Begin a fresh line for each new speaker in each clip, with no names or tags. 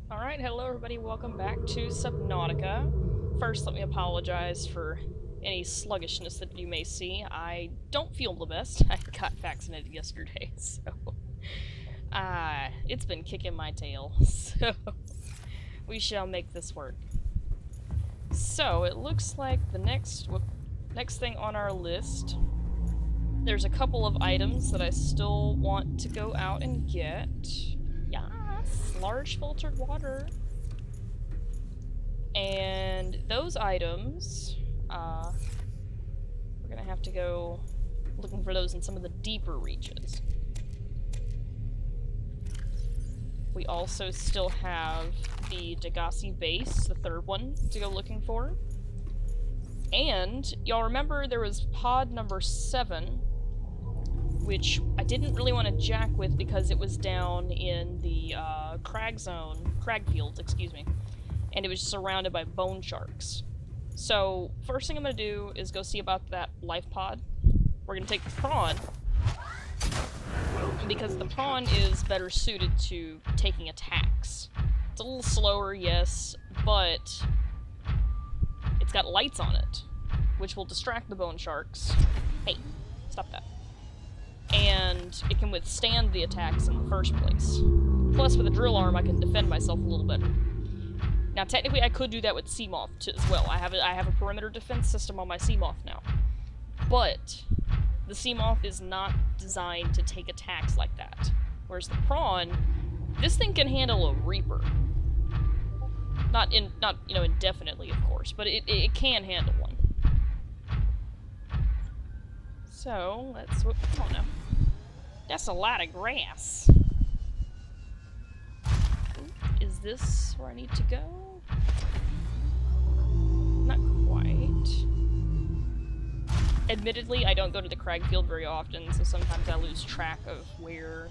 Alright, hello everybody, welcome back to Subnautica. First, let me apologize for any sluggishness that you may see. I don't feel the best. I got vaccinated yesterday, so... it's been kicking my tail, so... we shall make this work. So, it looks like the next thing on our list... There's a couple of items that I still want to go out and get. Yes! Large filtered water. And those items, we're gonna have to go looking for those in some of the deeper reaches. We also still have the Degassi base, the third one, to go looking for. And, y'all remember there was pod number 7, which I didn't really want to jack with because it was down in the crag fields, excuse me, and it was surrounded by bone sharks. So, first thing I'm going to do is go see about that life pod. We're going to take the prawn, because the prawn is better suited to taking attacks. It's a little slower, yes, but it's got lights on it, which will distract the bone sharks. Hey, stop that. And it can withstand the attacks in the first place. Plus, with a drill arm, I can defend myself a little better. Now, technically, I could do that with Seamoth as well. I have a perimeter defense system on my Seamoth now. But the Seamoth is not designed to take attacks like that. Whereas the prawn, this thing can handle a Reaper. Not indefinitely, of course, but it can handle one. So, let's... come on now. That's a lot of grass. Is this where I need to go? Not quite. Admittedly, I don't go to the crag field very often, so sometimes I lose track of where...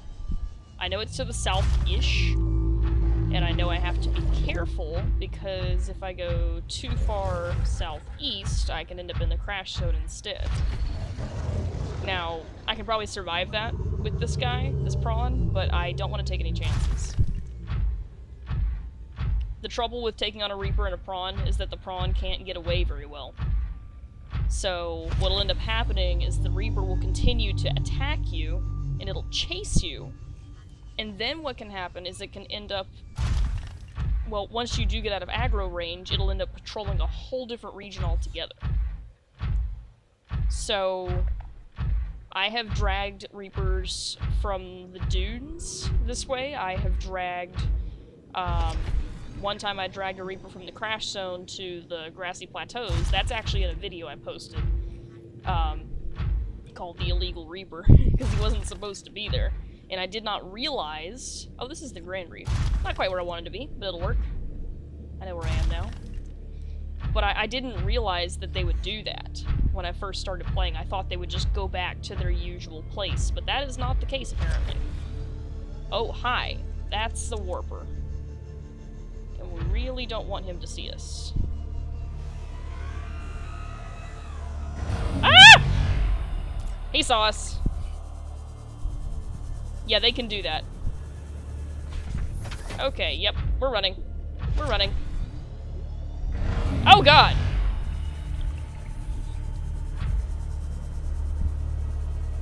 I know it's to the south-ish, and I know I have to be careful, because if I go too far southeast, I can end up in the crash zone instead. Now, I can probably survive that with this guy, this prawn, but I don't want to take any chances. The trouble with taking on a Reaper and a prawn is that the prawn can't get away very well. So, what'll end up happening is the Reaper will continue to attack you, and it'll chase you, and then what can happen is it can end up... well, once you do get out of aggro range, it'll end up patrolling a whole different region altogether. So... I have dragged Reapers from the dunes this way. I have dragged, one time I dragged a Reaper from the crash zone to the grassy plateaus. That's actually in a video I posted, called The Illegal Reaper, because he wasn't supposed to be there. And I did not realize... oh, this is the Grand Reef. Not quite where I wanted to be, but it'll work. I know where I am now. But I didn't realize that they would do that when I first started playing. I thought they would just go back to their usual place, but that is not the case, apparently. Oh, hi. That's the Warper. And we really don't want him to see us. Ah! He saw us. Yeah, they can do that. Okay, yep. We're running. We're running. Oh god!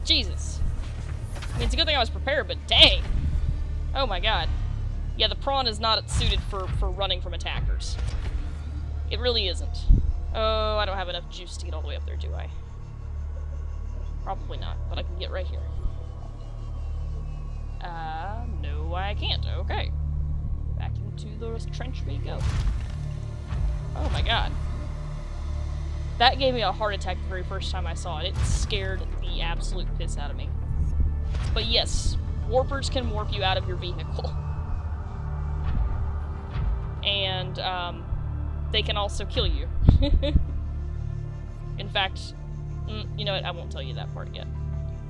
Jesus. I mean, it's a good thing I was prepared, but dang! Oh my god. Yeah, the prawn is not suited for running from attackers. It really isn't. Oh, I don't have enough juice to get all the way up there, do I? Probably not, but I can get right here. No I can't. Okay. Back into the trench we go. Oh my god. That gave me a heart attack the very first time I saw it. It scared the absolute piss out of me. But yes, warpers can warp you out of your vehicle. And, they can also kill you. In fact, you know what, I won't tell you that part yet.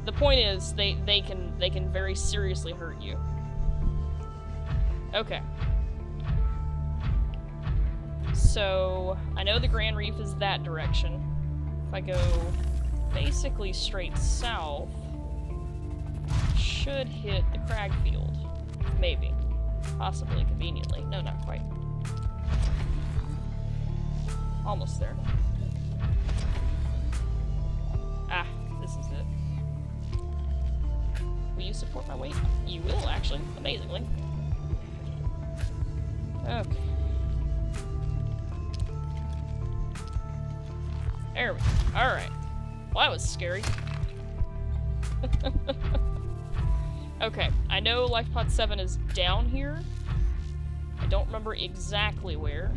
The point is, they can very seriously hurt you. Okay. So, I know the Grand Reef is that direction. If I go basically straight south, should hit the crag field. Maybe. Possibly conveniently. No, not quite. Almost there. Ah, this is it. Will you support my weight? You will, actually. Amazingly. Okay. There we go. Alright. Well, that was scary. Okay, I know Life Pod 7 is down here. I don't remember exactly where.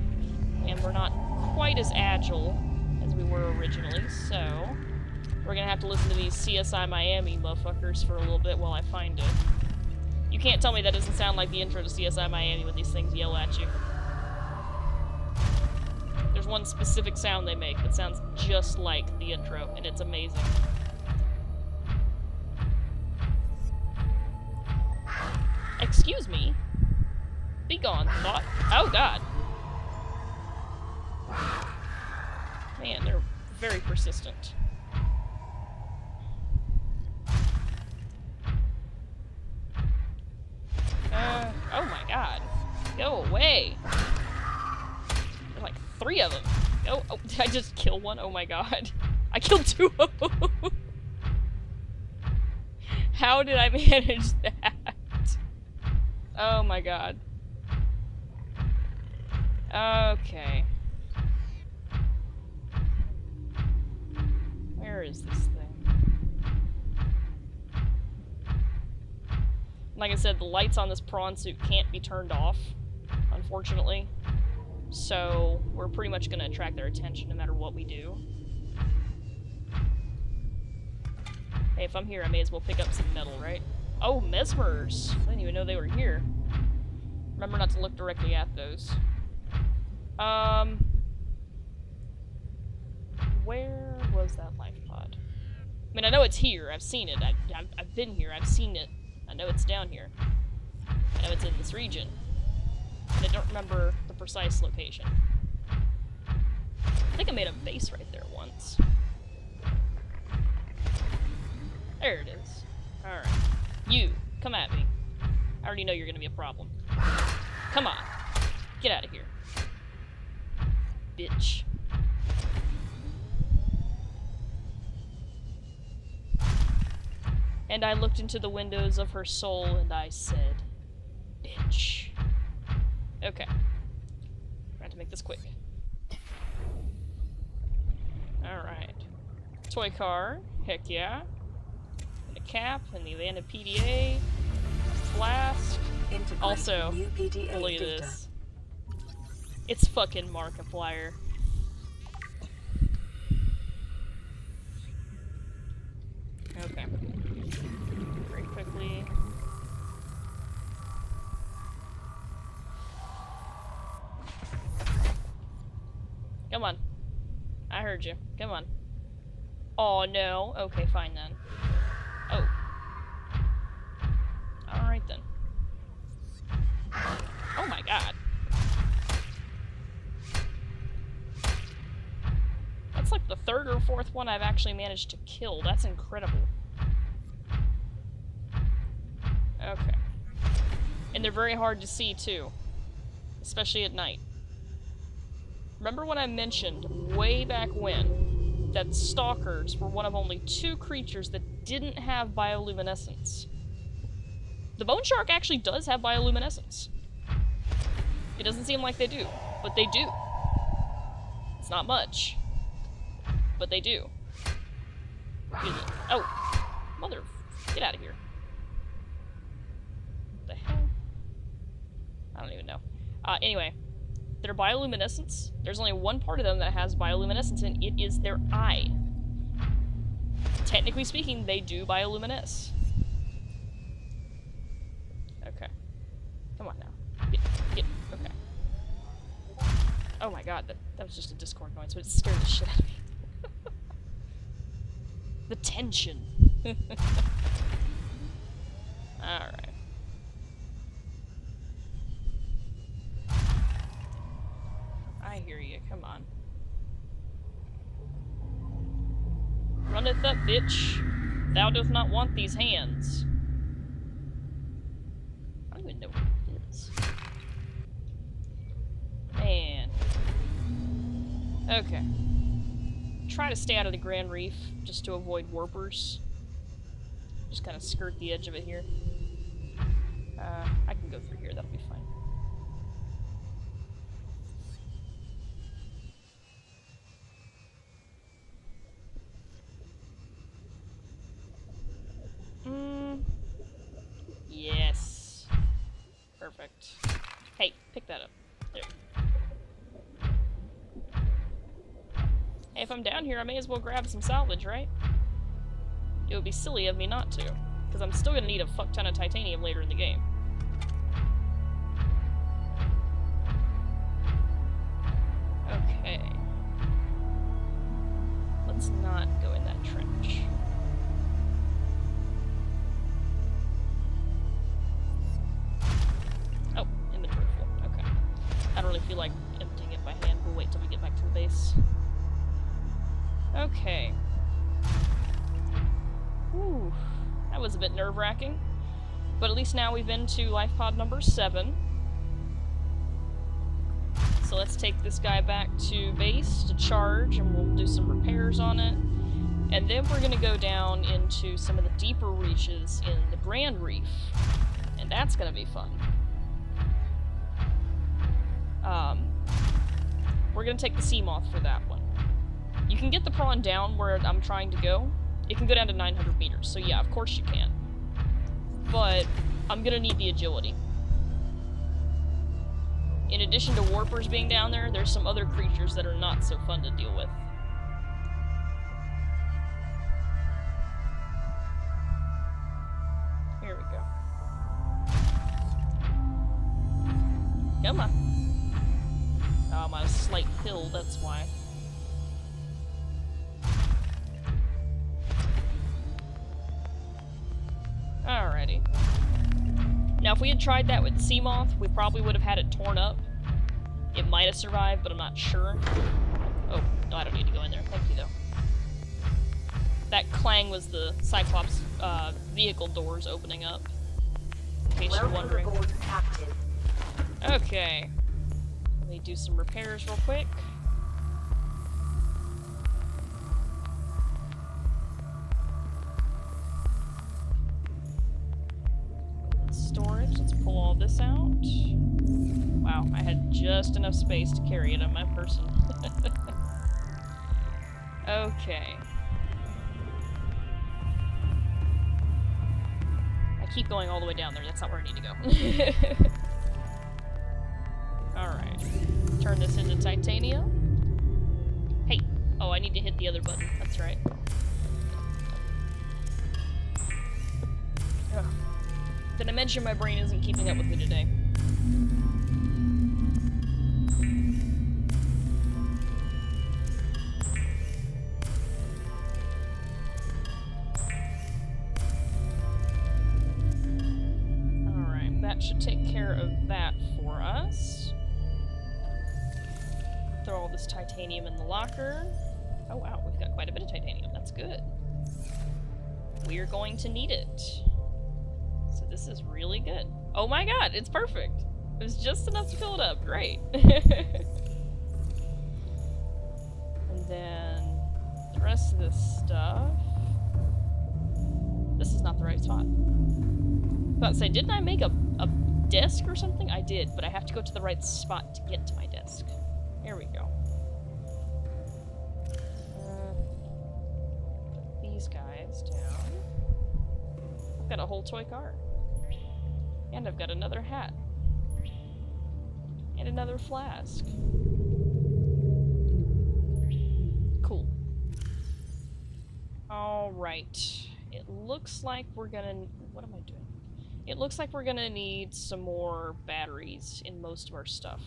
And we're not quite as agile as we were originally, so we're gonna have to listen to these CSI Miami motherfuckers for a little bit while I find it. You can't tell me that doesn't sound like the intro to CSI Miami when these things yell at you. There's one specific sound they make that sounds just like the intro, and it's amazing. Excuse me? Be gone, thought. Oh god. Man, they're very persistent. Oh my god. Go away. There's like 3 of them. Oh, did I just kill one? Oh my god. I killed 2 of them. How did I manage that? Oh my god. Okay. Where is this thing? Like I said, the lights on this prawn suit can't be turned off, unfortunately. So, we're pretty much gonna attract their attention no matter what we do. Hey, if I'm here, I may as well pick up some metal, right? Oh, mesmers! I didn't even know they were here. Remember not to look directly at those. Where was that life pod? I mean, I know it's here. I've seen it. I've been here. I've seen it. I know it's down here. I know it's in this region. But I don't remember the precise location. I think I made a base right there once. There it is. Alright. You, come at me. I already know you're gonna be a problem. Come on. Get out of here. Bitch. And I looked into the windows of her soul and I said, bitch. Okay. I have to make this quick. Alright. Toy car. Heck yeah. And a cap, and the abandoned PDA. Flask. Also, look at this. It's fucking Markiplier. Okay. Very quickly. Come on. I heard you. Come on. Oh no. Okay, fine then. Oh. Alright then. Oh my god. That's like the 3rd or 4th one I've actually managed to kill. That's incredible. Okay. And they're very hard to see too. Especially at night. Remember when I mentioned way back when that stalkers were one of only 2 creatures that didn't have bioluminescence? The bone shark actually does have bioluminescence. It doesn't seem like they do, but they do. It's not much, but they do. Oh, mother, get out of here. What the hell? I don't even know. Anyway. Their bioluminescence, there's only one part of them that has bioluminescence, and it is their eye. Technically speaking, they do bioluminesce. Okay. Come on now. Get, okay. Oh my god, that was just a Discord noise, but it scared the shit out of me. The tension. Alright. I hear you, come on. Runneth up, bitch. Thou doth not want these hands. I don't even know what it is. Okay. Try to stay out of the Grand Reef, just to avoid warpers. Just kind of skirt the edge of it here. I can go through here, that'll be fine. Yes. Perfect. Hey, pick that up. There you go. Hey, if I'm down here, I may as well grab some salvage, right? It would be silly of me not to, because I'm still gonna need a fuck ton of titanium later in the game. Okay. Let's not go in that trench. Oh, inventory full. Okay. I don't really feel like emptying it by hand. We'll wait till we get back to the base. Okay. Whew. That was a bit nerve-wracking. But at least now we've been to life pod number 7. So let's take this guy back to base to charge, and we'll do some repairs on it. And then we're gonna go down into some of the deeper reaches in the Grand Reef. And that's gonna be fun. We're gonna take the sea moth for that one. You can get the prawn down where I'm trying to go. It can go down to 900 meters, so yeah, of course you can. But I'm gonna need the agility. In addition to warpers being down there, there's some other creatures that are not so fun to deal with. Here we go. Come on. Oh, I'm on a slight hill, that's why. Alrighty. Now, if we had tried that with the sea moth, we probably would have had it torn up. It might have survived, but I'm not sure. Oh, no, I don't need to go in there. Thank you, though. That clang was the Cyclops vehicle doors opening up. In case you're wondering. Okay. Let me do some repairs real quick. Storage. Let's pull all this out. Wow, I had just enough space to carry it on my person. Okay. I keep going all the way down there. That's not where I need to go. Alright. Turn this into titanium. Hey! Oh, I need to hit the other button. That's right. Ugh. Did I mention my brain isn't keeping up with me today? Alright, that should take care of that for us. Throw all this titanium in the locker. Oh wow, we've got quite a bit of titanium. That's good. We're going to need it. So this is really good. Oh my god, it's perfect! It was just enough to fill it up. Great. And then the rest of this stuff. This is not the right spot. I was about to say, didn't I make a desk or something? I did, but I have to go to the right spot to get to my desk. Here we go. Put these guys down. I've got a whole toy car. And I've got another hat. And another flask. Cool. Alright. It looks like we're gonna... What am I doing? It looks like we're gonna need some more batteries in most of our stuff.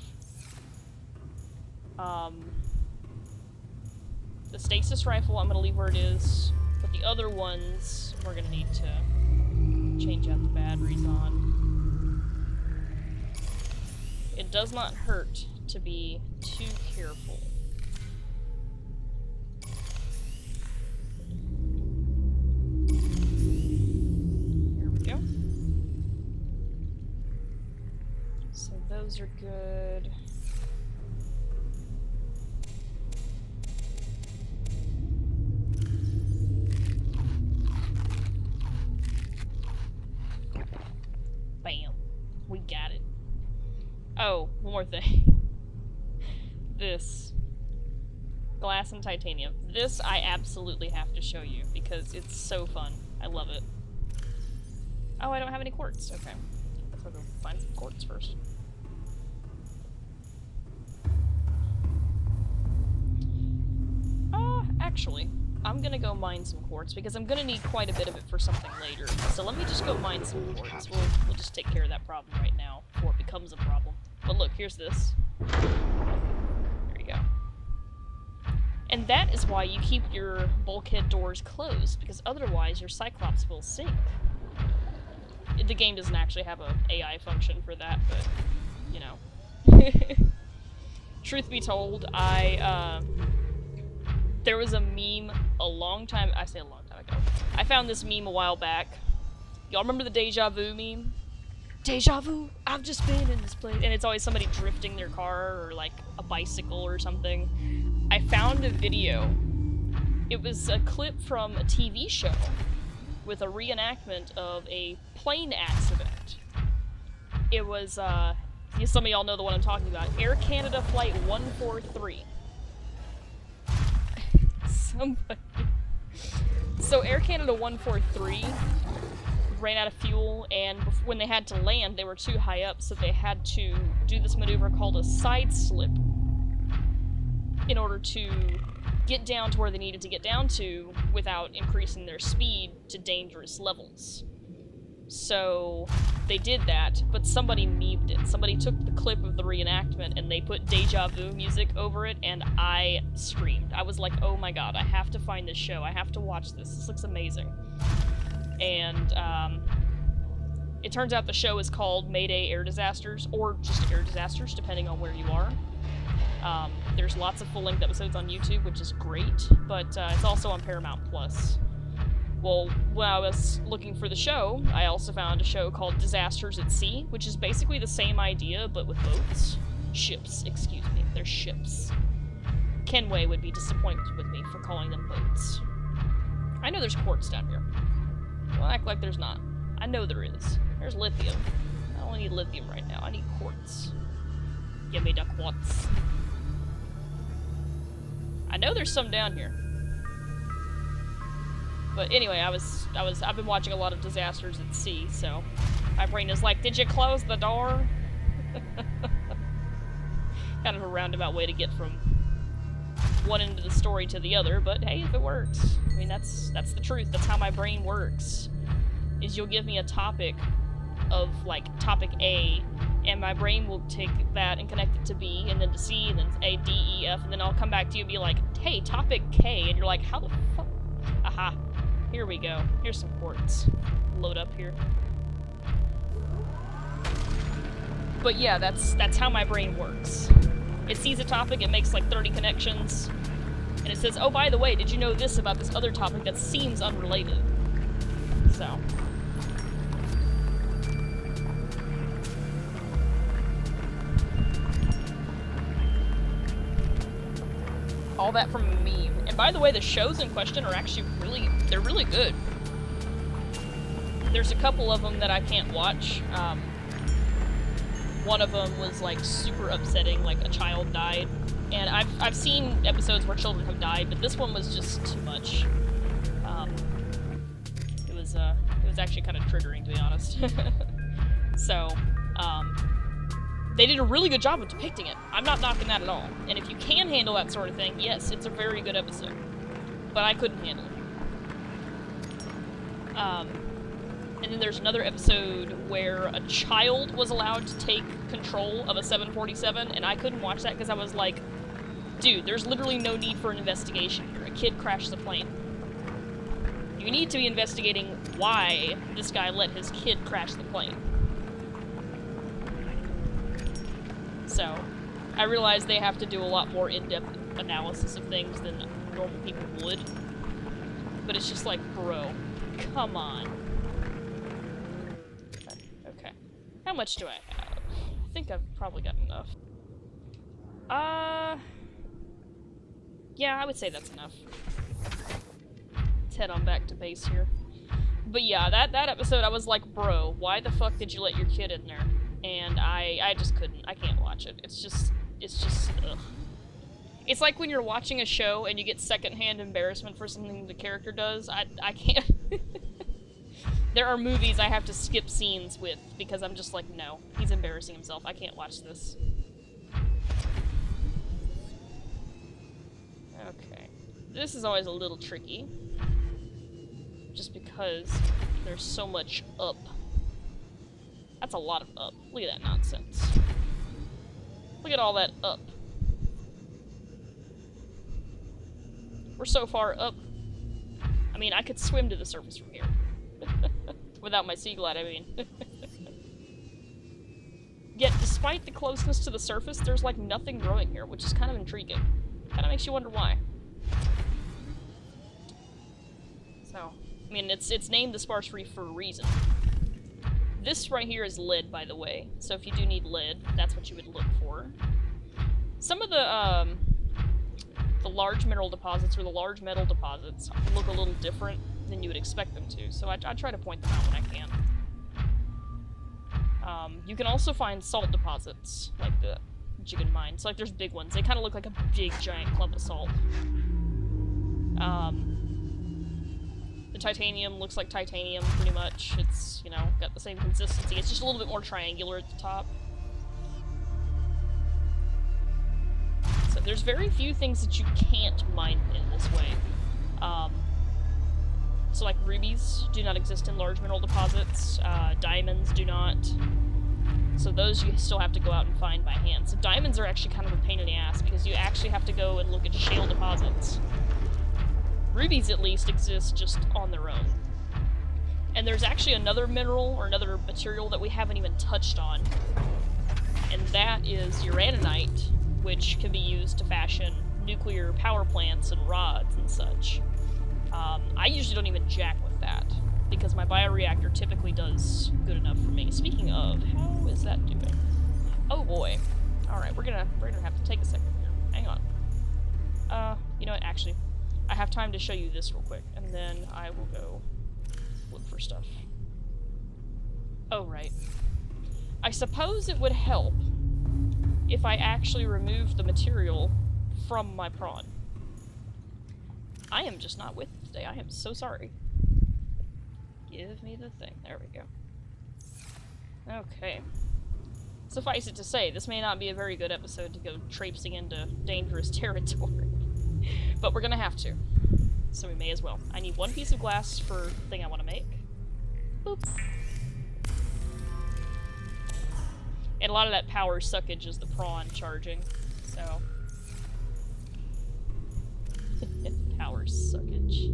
The stasis rifle I'm gonna leave where it is, but the other ones we're gonna need to change out the batteries on. It does not hurt to be too careful. Here we go. So those are good. Oh, one more thing. This. Glass and titanium. This I absolutely have to show you, because it's so fun. I love it. Oh, I don't have any quartz. Okay. Guess I'll go find some quartz first. Actually, I'm gonna go mine some quartz, because I'm gonna need quite a bit of it for something later. So let me just go mine some quartz. We'll just take care of that problem right now, before it becomes a problem. But look, here's this. There you go. And that is why you keep your bulkhead doors closed, because otherwise your Cyclops will sink. The game doesn't actually have a AI function for that, but, you know. Truth be told, there was a meme a long time ago. I found this meme a while back. Y'all remember the deja vu meme? Deja vu, I've just been in this place. And it's always somebody drifting their car, or like a bicycle or something. I found a video. It was a clip from a TV show with a reenactment of a plane accident. It was, some of y'all know the one I'm talking about. Air Canada Flight 143. Somebody. So Air Canada 143 ran out of fuel, and when they had to land, they were too high up, so they had to do this maneuver called a side slip in order to get down to where they needed to get down to without increasing their speed to dangerous levels. So they did that, but somebody memed it. Somebody took the clip of the reenactment and they put deja vu music over it, and I screamed. I was like, oh my god, I have to find this show. I have to watch this. This looks amazing. And it turns out the show is called Mayday Air Disasters, or just Air Disasters, depending on where you are. There's lots of full-length episodes on YouTube, which is great, but it's also on Paramount+. Well, when I was looking for the show, I also found a show called Disasters at Sea, which is basically the same idea, but with boats. Ships, excuse me. They're ships. Kenway would be disappointed with me for calling them boats. I know there's quartz down here. Don't act like there's not. I know there is. There's lithium. I don't need lithium right now. I need quartz. Give me the quartz. I know there's some down here. But anyway, I've been watching a lot of Disasters at Sea, so my brain is like, did you close the door? Kind of a roundabout way to get from one end of the story to the other, but hey, if it works. I mean, that's the truth. That's how my brain works. Is you'll give me a topic of, like, topic A, and my brain will take that and connect it to B, and then to C, and then A, D, E, F, and then I'll come back to you and be like, hey, topic K, and you're like, how the fuck? Aha. Here we go. Here's some quartz. Load up here. But yeah, that's how my brain works. It sees a topic, it makes like 30 connections, and it says, oh, by the way, did you know this about this other topic that seems unrelated? So. All that from a meme. And by the way, the shows in question are actually they're really good. There's a couple of them that I can't watch. One of them was, like, super upsetting, like, a child died. And I've seen episodes where children have died, but this one was just too much. It was actually kind of triggering, to be honest. So, they did a really good job of depicting it. I'm not knocking that at all. And if you can handle that sort of thing, yes, it's a very good episode. But I couldn't handle it. And then there's another episode where a child was allowed to take control of a 747, and I couldn't watch that because I was like, dude, there's literally no need for an investigation here. A kid crashed the plane. You need to be investigating why this guy let his kid crash the plane. So, I realize they have to do a lot more in-depth analysis of things than normal people would. But it's just like, bro, come on. Okay. How much do I have? I think I've probably got enough. Yeah, I would say that's enough. Let's head on back to base here. But yeah, that episode, I was like, bro, why the fuck did you let your kid in there? and I just couldn't. I can't watch it. It's just, ugh. It's like when you're watching a show and you get secondhand embarrassment for something the character does. I can't. There are movies I have to skip scenes with because I'm just like, no, he's embarrassing himself. I can't watch this. Okay. This is always a little tricky. Just because there's so much up. That's a lot of up. Look at that nonsense. Look at all that up. We're so far up. I mean, I could swim to the surface from here. Without my sea glide, I mean. Yet, despite the closeness to the surface, there's like nothing growing here, which is kind of intriguing. Kind of makes you wonder why. So, I mean, it's named the Sparse Reef for a reason. This right here is lead, by the way, so if you do need lead, that's what you would look for. Some of the large mineral deposits, or the large metal deposits, look a little different than you would expect them to, so I try to point them out when I can. You can also find salt deposits, like that you can mine. So, like, there's big ones. They kind of look like a big, giant clump of salt. The titanium looks like titanium, pretty much. It's, you know, got the same consistency. It's just a little bit more triangular at the top. So there's very few things that you can't mine in this way. So like rubies do not exist in large mineral deposits. Diamonds do not. So those you still have to go out and find by hand. So diamonds are actually kind of a pain in the ass because you actually have to go and look at shale deposits. Rubies, at least, exist just on their own. And there's actually another mineral, or another material that we haven't even touched on. And that is Uranonite, which can be used to fashion nuclear power plants and rods and such. I usually don't even jack with that, because my bioreactor typically does good enough for me. Speaking of, how is that doing? Oh boy. Alright, we're gonna have to take a second here. Hang on. You know what, actually, I have time to show you this real quick, and then I will go look for stuff. Oh, right. I suppose it would help if I actually removed the material from my prawn. I am just not with it today. I am so sorry. Give me the thing. There we go. Okay. Suffice it to say, this may not be a very good episode to go traipsing into dangerous territory. But we're gonna have to. So we may as well. I need one piece of glass for the thing I want to make. Boop. And a lot of that power suckage is the prawn charging, so... power suckage.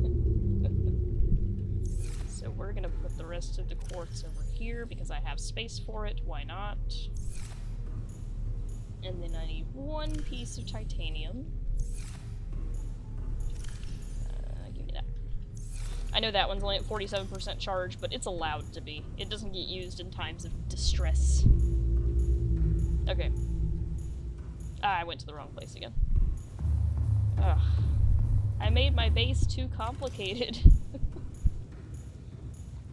So we're gonna put the rest of the quartz over here because I have space for it, why not? And then I need one piece of titanium. Give me that. I know that one's only at 47% charge, but it's allowed to be. It doesn't get used in times of distress. Okay. I went to the wrong place again. Ugh. I made my base too complicated.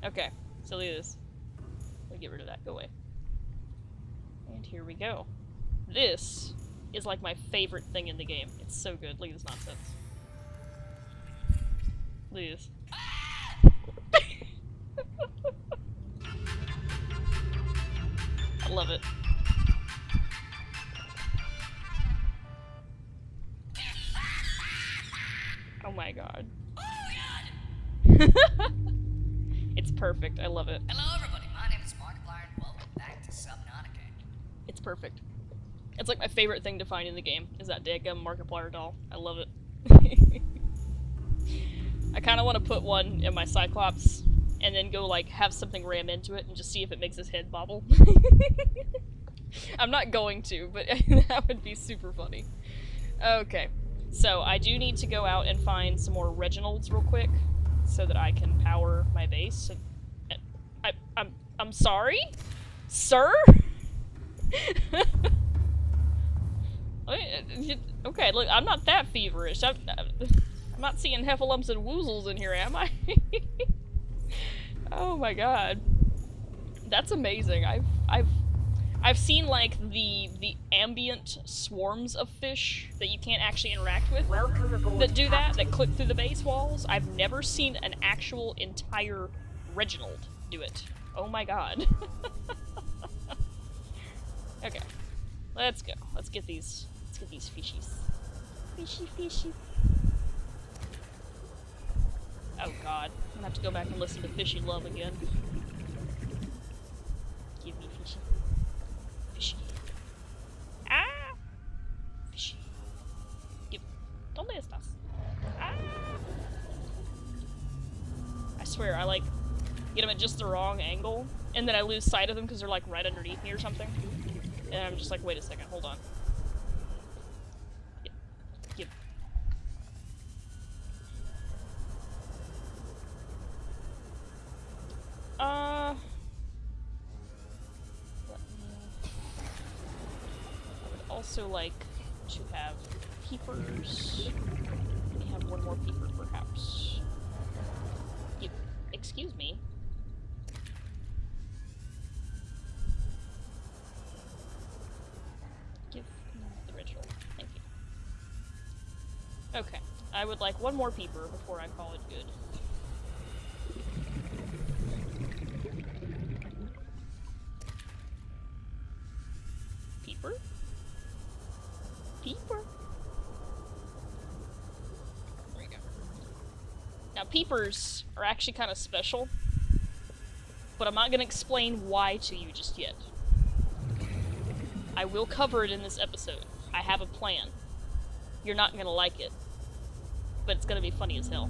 Okay, so look at this. Let me get rid of that. Go away. And here we go. This is like my favorite thing in the game. It's so good. Look at this nonsense. Look at this. I love it. Oh my god.
Oh my god!
It's perfect. I love it.
Hello everybody, my name is Markiplier and welcome back to Subnautica.
It's perfect. It's like my favorite thing to find in the game, is that daggum Markiplier doll. I love it. I kind of want to put one in my Cyclops, and then go like, have something ram into it, and just see if it makes his head bobble. I'm not going to, but that would be super funny. Okay. So, I do need to go out and find some more Reginalds real quick, so that I can power my base. So, I'm sorry? Sir? Okay, look, I'm not that feverish. I'm not seeing heffalumps and woozles in here, am I? Oh my god. That's amazing. I've seen, like, the ambient swarms of fish that you can't actually interact with that do that clip through the base walls. I've never seen an actual entire Reginald do it. Oh my god. Okay. Let's go. Let's get these fishies. Fishy. Oh god. I'm gonna have to go back and listen to Fishy Love again. Give me fishy. Fishy. Ah! Fishy. Give. ¿Dónde estás? Ah! I swear, I like get them at just the wrong angle, and then I lose sight of them because they're like right underneath me or something. And I'm just like, wait a second, hold on. Give. I would also like to have peepers. Let me have one more peeper, perhaps. Excuse me. Give me the original. Thank you. Okay. I would like one more peeper before I call it good. Peeper? Peeper? There we go. Now, peepers are actually kind of special, but I'm not going to explain why to you just yet. I will cover it in this episode. I have a plan. You're not going to like it, but it's going to be funny as hell.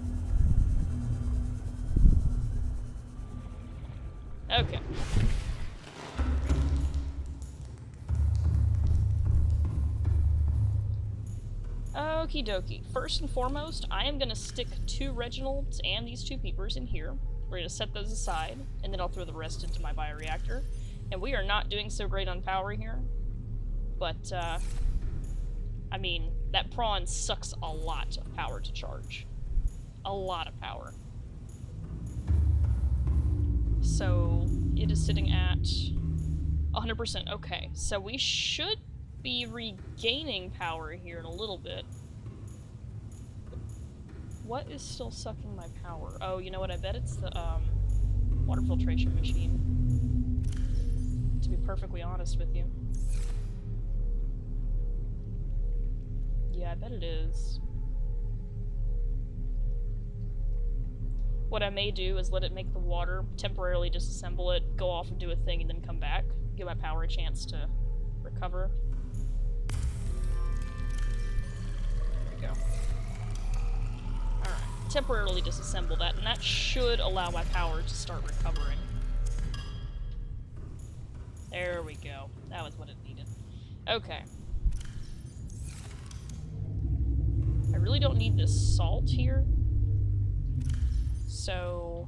Okay. Okie dokie. First and foremost, I am going to stick 2 Reginalds and these 2 peepers in here. We're going to set those aside, and then I'll throw the rest into my bioreactor. And we are not doing so great on power here. But, I mean, that prawn sucks a lot of power to charge. A lot of power. So, it is sitting at 100%. Okay, so we should be regaining power here in a little bit. What is still sucking my power? Oh, you know what? I bet it's the water filtration machine. To be perfectly honest with you. Yeah, I bet it is. What I may do is let it make the water, temporarily disassemble it, go off and do a thing, and then come back. Give my power a chance to recover. There we go. Alright, temporarily disassemble that, and that should allow my power to start recovering. There we go. That was what it needed. Okay. I really don't need this salt here. So,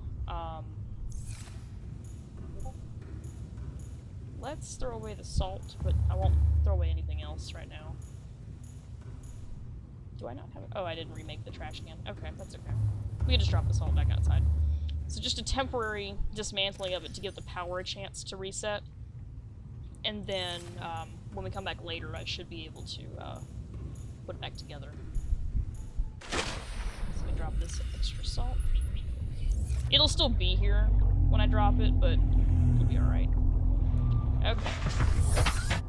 let's throw away the salt, but I won't throw away anything else right now. Do I not have it? Oh, I didn't remake the trash can. Okay, that's okay. We can just drop the salt back outside. So just a temporary dismantling of it to give the power a chance to reset. And then, when we come back later, I should be able to, put it back together. So we drop this extra salt. It'll still be here when I drop it, but it'll be alright. Okay.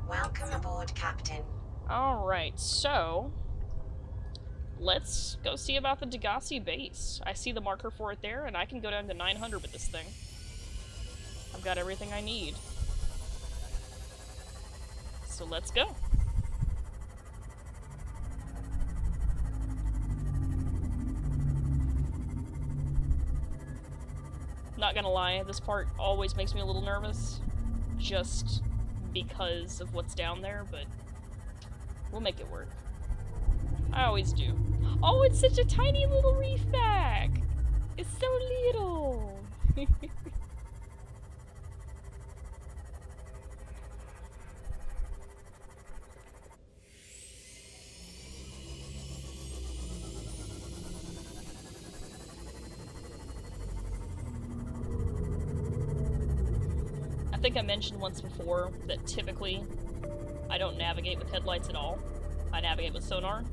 Welcome aboard, Captain.
Alright, so let's go see about the Degassi base. I see the marker for it there, and I can go down to 900 with this thing. I've got everything I need. So let's go. Not gonna lie, this part always makes me a little nervous, just because of what's down there, but we'll make it work. I always do. Oh, it's such a tiny little reef back! It's so little! I think I mentioned once before that typically I don't navigate with headlights at all. I navigate with sonar.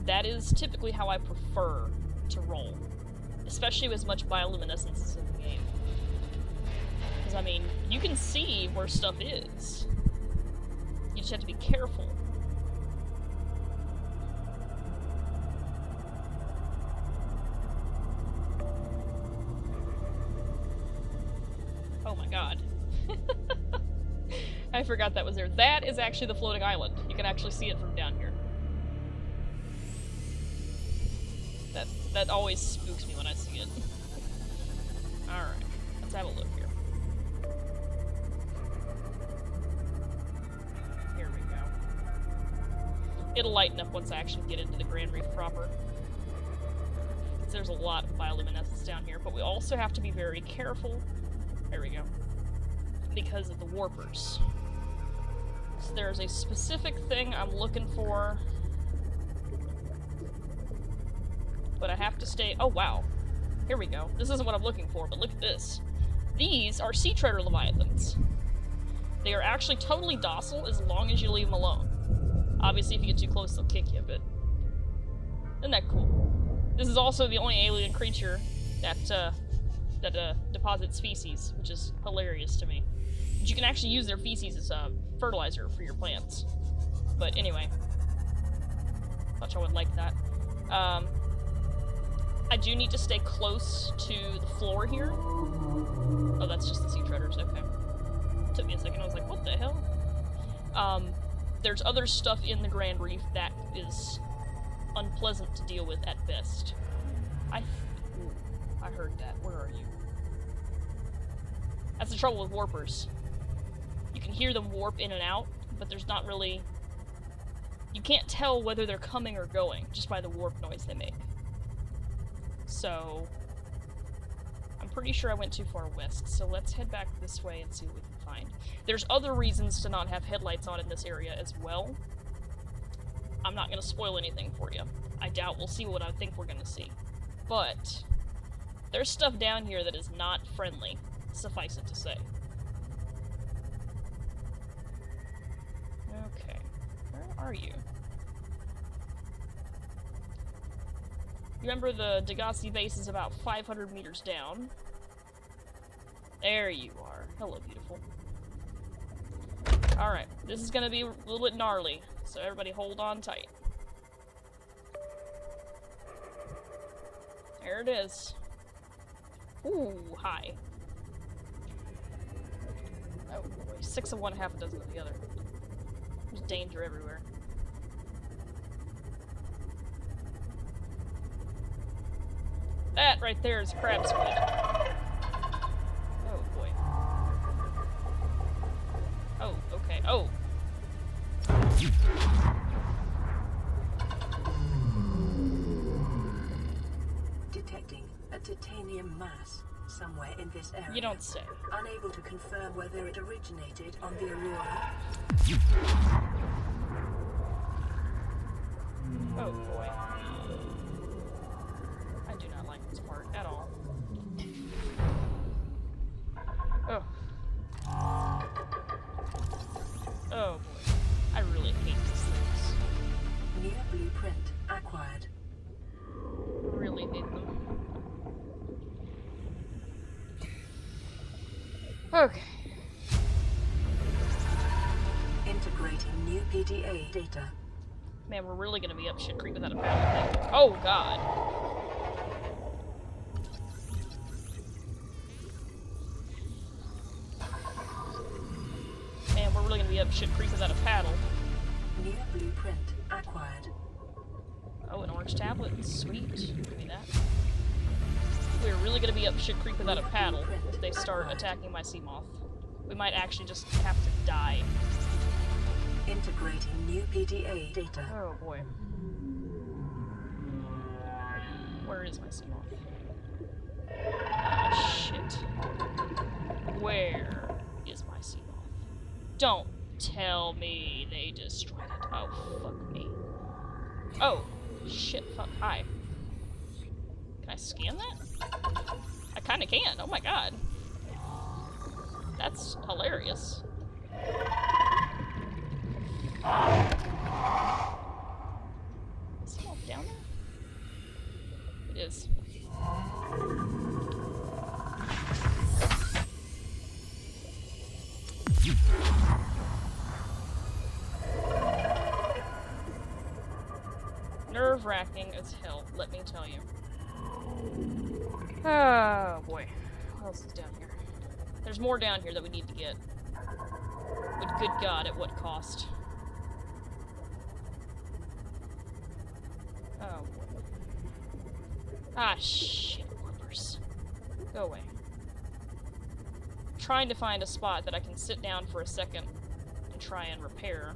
That is typically how I prefer to roll, especially with as much bioluminescence as in the game. Because, I mean, you can see where stuff is. You just have to be careful. Oh my god. I forgot that was there. That is actually the floating island. You can actually see it from down here. That always spooks me when I see it. Alright, let's have a look here. Here we go. It'll lighten up once I actually get into the Grand Reef proper. There's a lot of bioluminescence down here, but we also have to be very careful. There we go. Because of the warpers. So there's a specific thing I'm looking for. But I have to stay— oh wow. Here we go. This isn't what I'm looking for, but look at this. These are sea treader leviathans. They are actually totally docile as long as you leave them alone. Obviously if you get too close they'll kick you, but isn't that cool? This is also the only alien creature that deposits feces, which is hilarious to me. But you can actually use their feces as fertilizer for your plants. But anyway, thought y'all would like that. I do need to stay close to the floor here. Oh, that's just the sea treaders. Okay. Took me a second. I was like, what the hell? There's other stuff in the Grand Reef that is unpleasant to deal with at best. Ooh, I heard that. Where are you? That's the trouble with warpers. You can hear them warp in and out, but there's not really— you can't tell whether they're coming or going just by the warp noise they make. So I'm pretty sure I went too far west, so let's head back this way and see what we can find. There's other reasons to not have headlights on in this area as well. I'm not going to spoil anything for you. I doubt we'll see what I think we're going to see. But there's stuff down here that is not friendly, suffice it to say. Okay, where are you? Remember the Degassi base is about 500 meters down. There you are. Hello, beautiful. Alright, this is gonna be a little bit gnarly, so everybody hold on tight. There it is. Ooh, hi. Oh boy, 6 of one, half a dozen of the other. There's danger everywhere. That right there is crab squid. Oh boy. Oh, okay. Oh!
Detecting a titanium mass somewhere in this area.
You don't say.
Unable to confirm whether it originated on the Aurora.
Oh boy. I do not like this part at all. Oh. Oh boy. I really hate these things.
New blueprint acquired.
Really hate them. Okay.
Integrating new PDA data.
Man, we're really gonna be up shit creek without a paddle. Oh god. Man, we're really gonna be up shit creek without a paddle.
New blueprint acquired.
Oh, an orange tablet. Sweet. Give me that. We're really gonna be up shit creek without a paddle if they start attacking my sea moth. We might actually just have to die.
Integrating new PDA data.
Oh boy. Where is my sea moth? Ah, shit. Where is my sea moth? Don't tell me they destroyed it. Oh, fuck me. Oh, shit, fuck, hi. Can I scan that? I kinda can, oh my god. That's hilarious. Is he all down there? It is. Nerve-wracking as hell, let me tell you. Oh boy. What else is down here? There's more down here that we need to get. But good God, at what cost? Oh boy. Ah, shit, warpers. Go away. I'm trying to find a spot that I can sit down for a second and try and repair.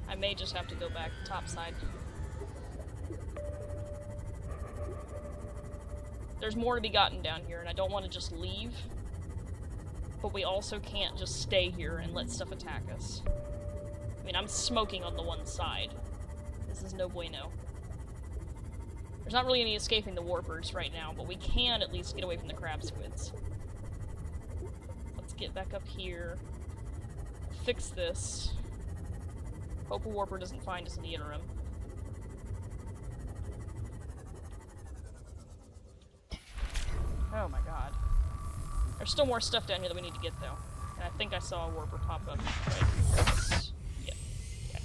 I may just have to go back topside. There's more to be gotten down here, and I don't want to just leave. But we also can't just stay here and let stuff attack us. I mean, I'm smoking on the one side. This is no bueno. There's not really any escaping the warpers right now, but we can at least get away from the crab squids. Let's get back up here. Fix this. Hope a warper doesn't find us in the interim. Oh my god. There's still more stuff down here that we need to get, though. And I think I saw a warper pop up right this. Yeah. Okay.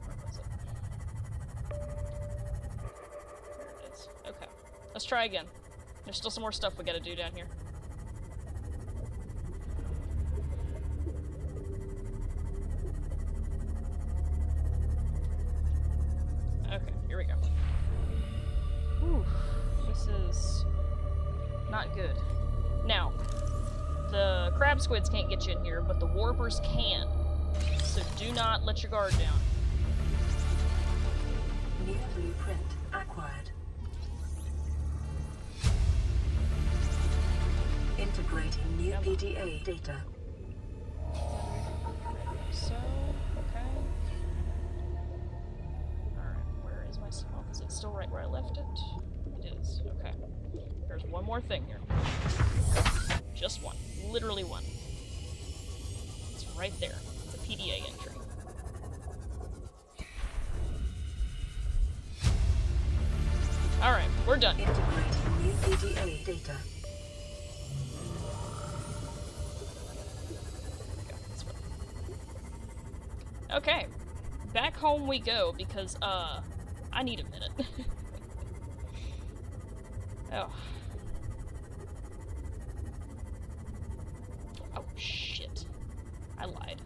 Where was it? There it is. Okay. Let's try again. There's still some more stuff we gotta do down here. Okay, here we go. Whew, this is not good. Now, the crab squids can't get you in here, but the warpers can. So do not let your guard down.
New blueprint acquired. Integrating new PDA data.
So, okay. Alright, where is my swamp? Is it still right where I left it? It is, okay. There's one more thing here. Just one. Literally one. It's right there. It's a PDA entry. Alright, we're done.
Integrating new PDA data.
Okay, back home we go, because, I need a minute. Oh. Oh, shit. I lied.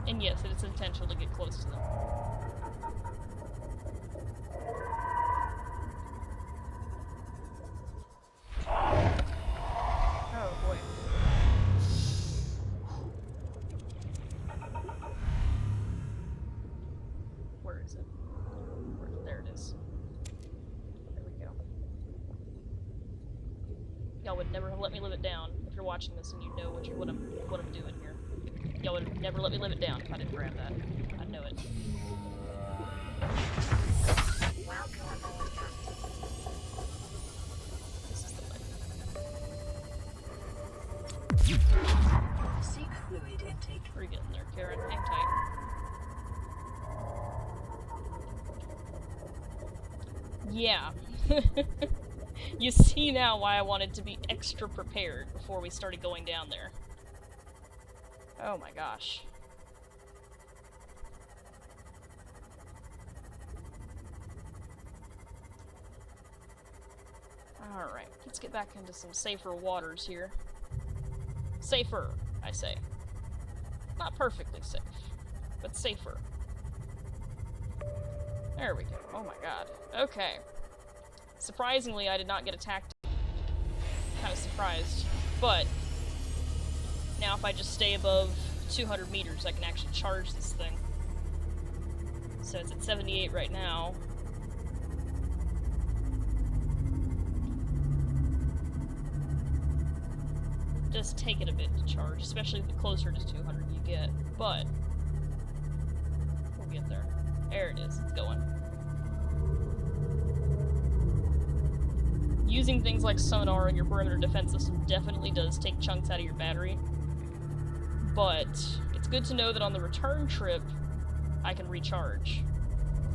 And yes, it is intentional to get close to them. Y'all would never have let me live it down if you're watching this and you know what I'm doing here. Y'all would have never let me live it down if I didn't grab that. I know it. This is the way.
Seek fluid intake.
We're getting there, Karen. Hang tight. Yeah. You see now why I wanted to be extra prepared before we started going down there. Oh my gosh. Alright, let's get back into some safer waters here. Safer, I say. Not perfectly safe, but safer. There we go. Oh my god. Okay. Surprisingly, I did not get attacked. Kind of surprised. But now if I just stay above 200 meters, I can actually charge this thing. So it's at 78 right now. It does take it a bit to charge, especially the closer to 200 you get, but we'll get there. There it is, it's going. Using things like sonar in your perimeter defense system definitely does take chunks out of your battery, but it's good to know that on the return trip, I can recharge.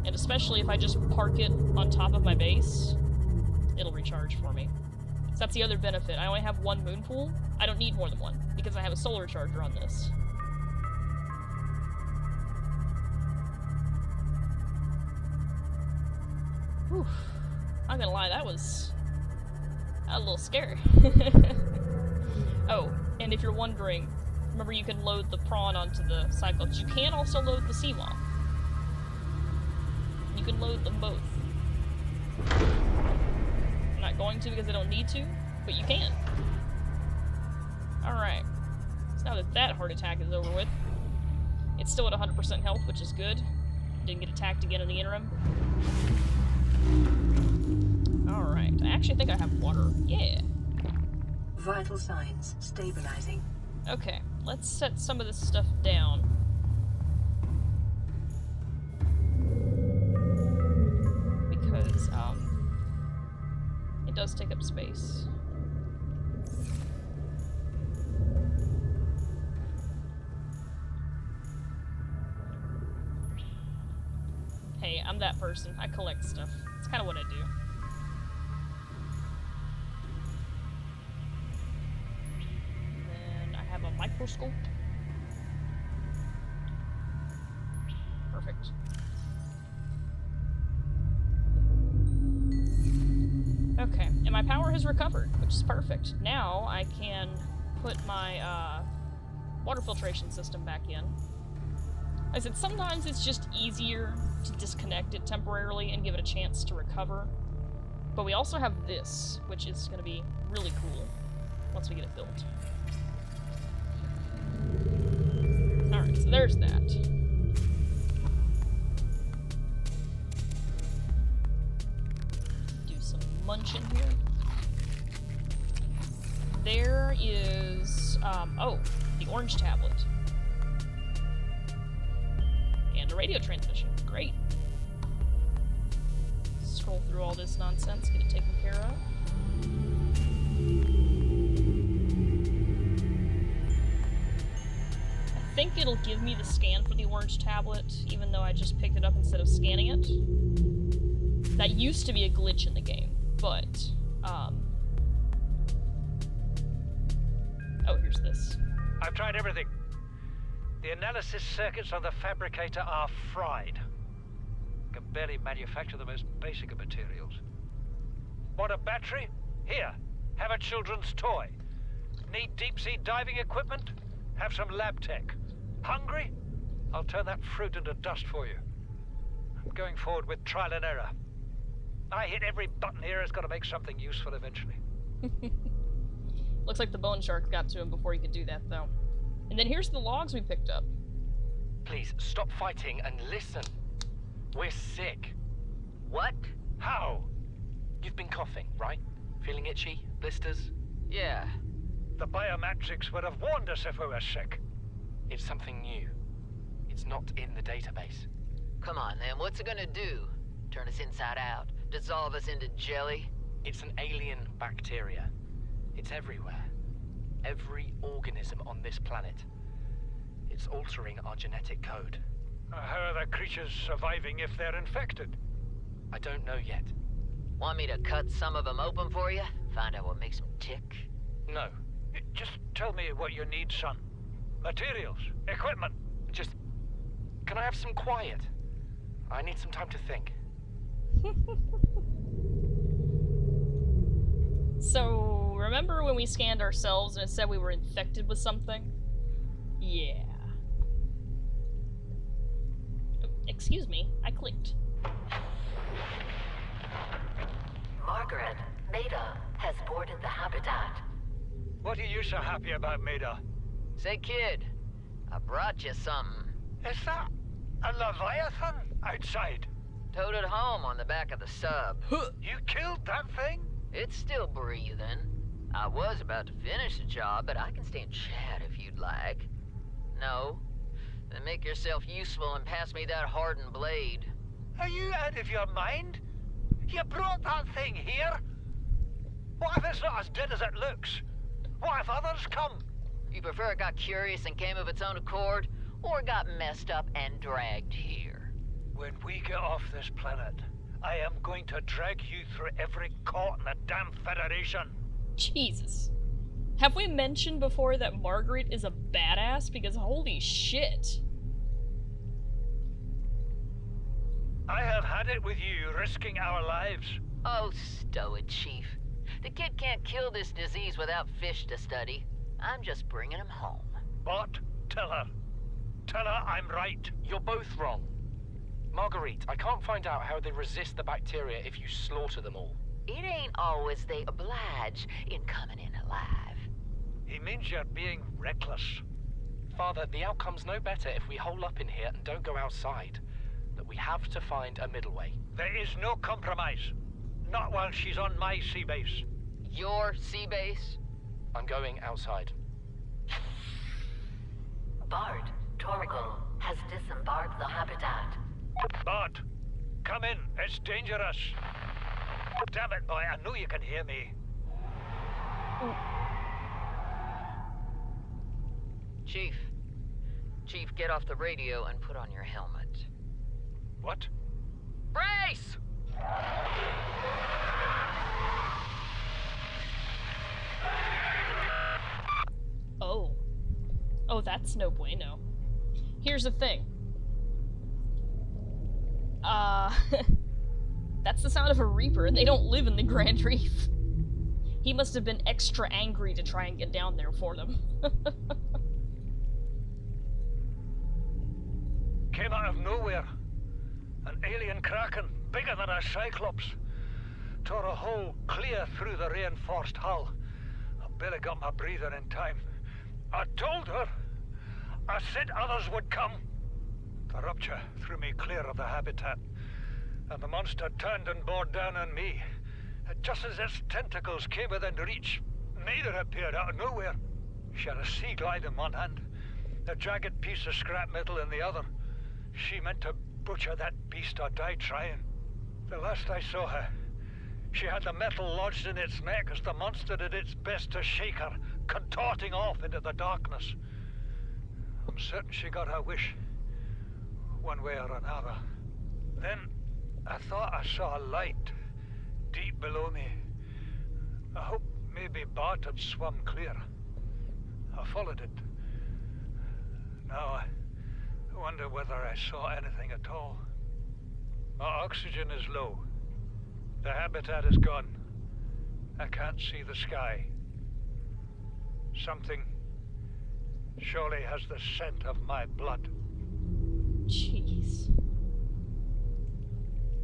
And especially if I just park it on top of my base, it'll recharge for me. So that's the other benefit. I only have one moon pool. I don't need more than one, because I have a solar charger on this. Whew. I'm gonna lie, that was a little scary. Oh, and if you're wondering, remember you can load the prawn onto the Cyclops. You can also load the sea moth. You can load them both. I'm not going to because I don't need to, but you can. Alright. So now that that heart attack is over with, it's still at 100% health, which is good. Didn't get attacked again in the interim. Alright. I actually think I have water. Yeah.
Vital signs stabilizing.
Okay, let's set some of this stuff down. Because, it does take up space. Hey, I'm that person. I collect stuff. It's kind of what I do. Then I have a microscope. Perfect. Okay, and my power has recovered, which is perfect. Now I can put my water filtration system back in. Like I said, sometimes it's just easier to disconnect it temporarily and give it a chance to recover. But we also have this, which is going to be really cool once we get it built. Alright, so there's that. Do some munching here. There is, oh, the orange tablet. And a radio transmission. Great. Scroll through all this nonsense, get it taken care of. I think it'll give me the scan for the orange tablet, even though I just picked it up instead of scanning it. That used to be a glitch in the game, but, oh, here's this.
I've tried everything. The analysis circuits on the fabricator are fried. Can barely manufacture the most basic of materials. Want a battery? Here, have a children's toy. Need deep-sea diving equipment? Have some lab tech. Hungry? I'll turn that fruit into dust for you. I'm going forward with trial and error. I hit every button here has got to make something useful eventually.
Looks like the bone shark got to him before he could do that, though. And then here's the logs we picked up.
Please, stop fighting and listen. We're sick.
What?
How?
You've been coughing, right? Feeling itchy? Blisters? Yeah.
The biometrics would have warned us if we were sick.
It's something new. It's not in the database.
Come on, then. What's it gonna do? Turn us inside out? Dissolve us into jelly?
It's an alien bacteria. It's everywhere. Every organism on this planet. It's altering our genetic code.
How are the creatures surviving if they're infected?
I don't know yet.
Want me to cut some of them open for you? Find out what makes them tick?
No.
Just tell me what you need, son. Materials, equipment.
Just... Can I have some quiet? I need some time to think.
So, remember when we scanned ourselves and it said we were infected with something? Yeah. Oh, excuse me, I clicked.
Margaret, Maida has boarded the habitat.
What are you so happy about, Maida?
Say, kid, I brought you something.
Is that a Leviathan? Outside.
Towed it home on the back of the sub.
You killed that thing?
It's still breathing. I was about to finish the job, but I can stay and chat if you'd like. No? Then make yourself useful and pass me that hardened blade.
Are you out of your mind? You brought that thing here? What if it's not as dead as it looks? What if others come?
You prefer it got curious and came of its own accord, or got messed up and dragged here?
When we get off this planet, I am going to drag you through every court in the damn Federation.
Jesus. Have we mentioned before that Margaret is a badass? Because holy shit.
I have had it with you, risking our lives.
Oh, stow it, Chief. The kid can't kill this disease without fish to study. I'm just bringing him home.
But tell her. Tell her I'm right.
You're both wrong. Marguerite, I can't find out how they resist the bacteria if you slaughter them all.
It ain't always they oblige in coming in alive.
He means you're being reckless.
Father, the outcome's no better if we hole up in here and don't go outside. That we have to find a middle way.
There is no compromise. Not while she's on my sea base.
Your sea base?
I'm going outside.
Bard, Torgal has disembarked the habitat.
Bart, come in. It's dangerous. Damn it, boy. I know you can hear me.
Chief. Chief, get off the radio and put on your helmet.
What?
Brace!
Oh. Oh, that's no bueno. Here's the thing. That's the sound of a Reaper, and they don't live in the Grand Reef. He must have been extra angry to try and get down there for them.
Came out of nowhere. An alien kraken, bigger than a cyclops. Tore a hole clear through the reinforced hull. I barely got my breather in time. I told her. I said others would come. The rupture threw me clear of the habitat, and the monster turned and bore down on me. Just as its tentacles came within reach, Maida appeared out of nowhere. She had a sea glide in one hand, a jagged piece of scrap metal in the other. She meant to butcher that beast or die trying. The last I saw her, she had the metal lodged in its neck as the monster did its best to shake her, contorting off into the darkness. I'm certain she got her wish, one way or another. Then I thought I saw a light deep below me. I hoped maybe Bart had swum clear. I followed it. Now I wonder whether I saw anything at all. My oxygen is low. The habitat is gone. I can't see the sky. Something surely has the scent of my blood.
Jeez.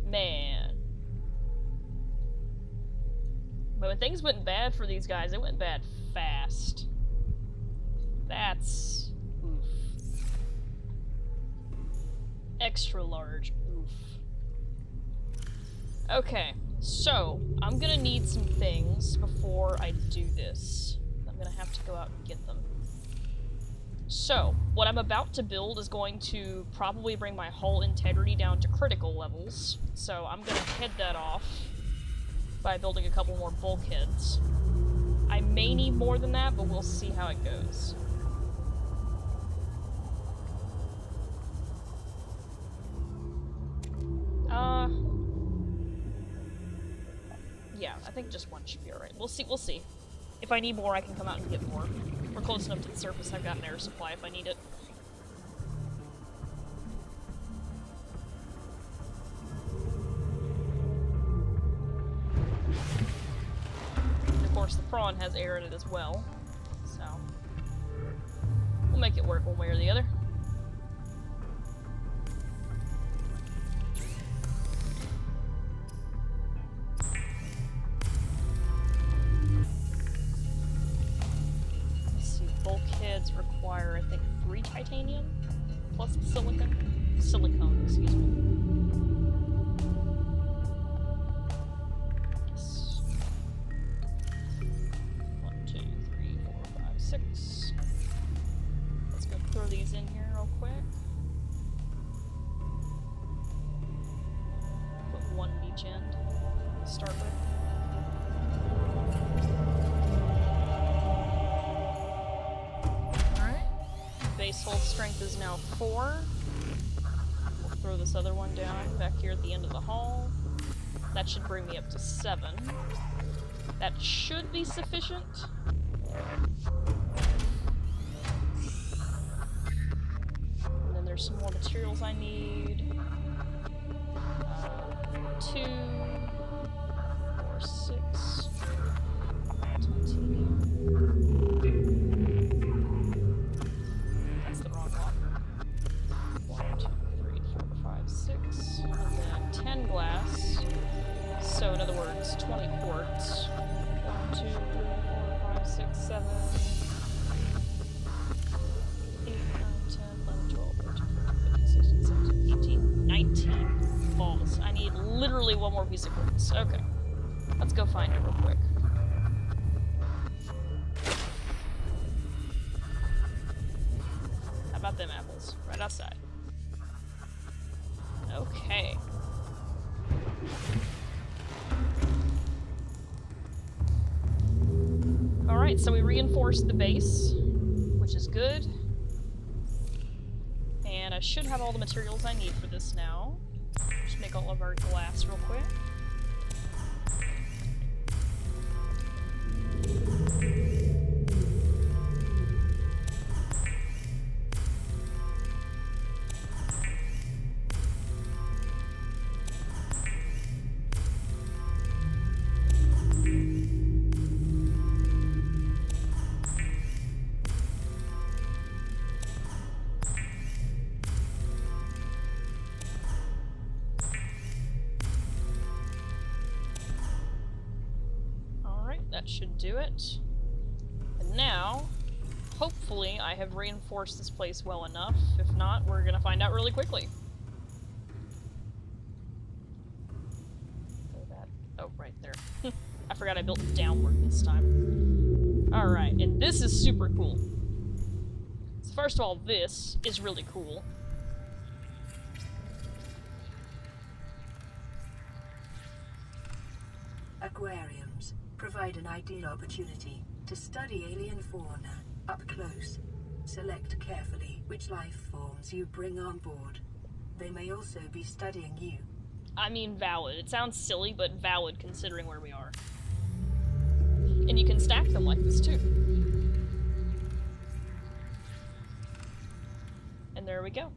Man. But when things went bad for these guys, it went bad fast. That's... oof. Extra large. Oof. Okay, so I'm gonna need some things before I do this. I'm gonna have to go out and get them. So, what I'm about to build is going to probably bring my hull integrity down to critical levels. So I'm gonna head that off by building a couple more bulkheads. I may need more than that, but we'll see how it goes. Yeah, I think just one should be alright. We'll see. If I need more, I can come out and get more. We're close enough to the surface, I've got an air supply if I need it. And of course, the prawn has air in it as well, so we'll make it work one way or the other. Bulkheads require, I think, 3 titanium plus the silicon. silicone, excuse me. Yes. 1, 2, 3, 4, 5, 6. Let's go throw these in here real quick. Put one in each end to start with. Base hold strength is now 4. We'll throw this other one down back here at the end of the hall. That should bring me up to 7. That should be sufficient. And then there's some more materials I need. 2, 4, 6. Titanium. That's the wrong one. 1, 2, 3, 4, 5, 6. And then 10 glass. So, in other words, 20 quarts. 1, 2, 3, 4, 5, 6, 7. 8, 9, 10, 11, 12, 13, 14, 15, 16, 17, 18, 19 balls. I need literally one more piece of quartz. Okay. Let's go find it real quick. How about them apples? Right outside. Okay. Alright, so we reinforced the base, which is good. And I should have all the materials I need for this now. Just make all of our glass real quick. That should do it. And now, hopefully, I have reinforced this place well enough. If not, we're gonna find out really quickly. Oh, right there. I forgot I built downward this time. Alright, and this is super cool. So first of all, this is really cool.
Aquariums provide an ideal opportunity to study alien fauna up close. Select carefully which life forms you bring on board. They may also be studying you.
I mean, valid. It sounds silly, but valid considering where we are. And you can stack them like this too. And there we go.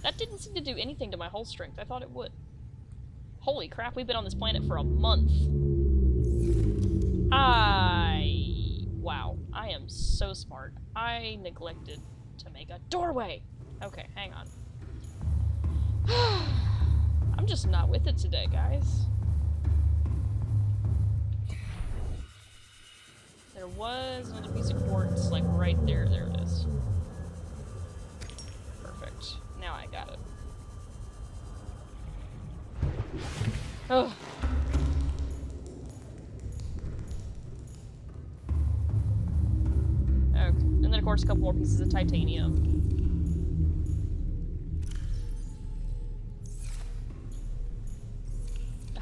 That didn't seem to do anything to my hull strength. I thought it would. Holy crap, we've been on this planet for a month. Wow, I am so smart. I neglected to make a doorway. Okay, hang on. I'm just not with it today, guys. There was another piece of quartz, like right there. There it is. Perfect. Now I got it. Oh. Okay. And then, of course, a couple more pieces of titanium.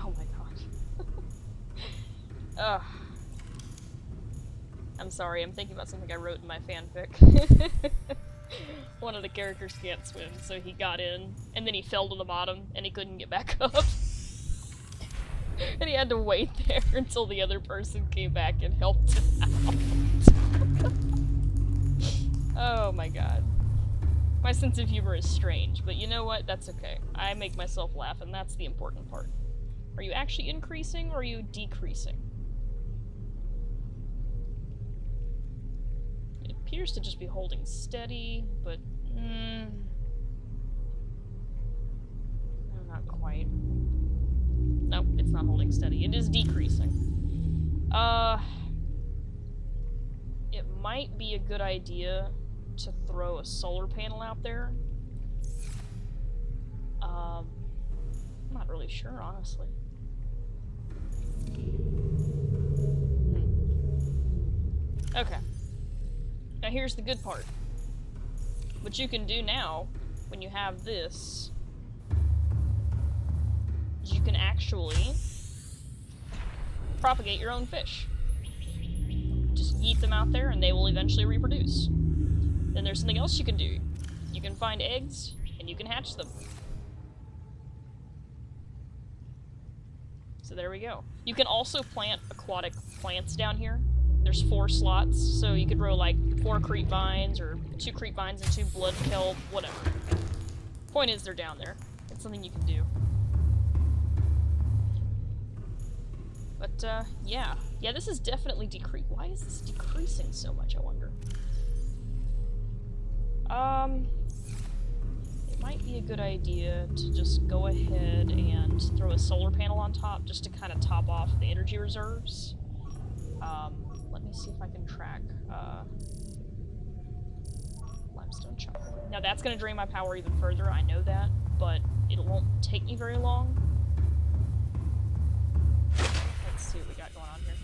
Oh my god. Ugh. I'm sorry, I'm thinking about something I wrote in my fanfic. One of the characters can't swim, so he got in, and then he fell to the bottom, and he couldn't get back up. And he had to wait there until the other person came back and helped him out. Oh my god. My sense of humor is strange, but you know what? That's okay. I make myself laugh, and that's the important part. Are you actually increasing, or are you decreasing? It appears to just be holding steady, but... no, not quite. Nope, it's not holding steady. It is decreasing. It might be a good idea to throw a solar panel out there. not really sure, honestly. Okay. Now here's the good part. What you can do now, when you have this, is you can actually propagate your own fish. Just yeet them out there and they will eventually reproduce. Then there's something else you can do. You can find eggs and you can hatch them. So there we go. You can also plant aquatic plants down here. There's 4 slots, so you could grow like 4 creep vines or 2 creep vines and 2 blood kelp, whatever. Point is, they're down there. It's something you can do. But, yeah. Yeah, this is definitely Why is this decreasing so much, I wonder? It might be a good idea to just go ahead and throw a solar panel on top just to kind of top off the energy reserves. Let me see if I can track, limestone chopper. Now that's gonna drain my power even further, I know that, but it won't take me very long. Let's see what we got going on here.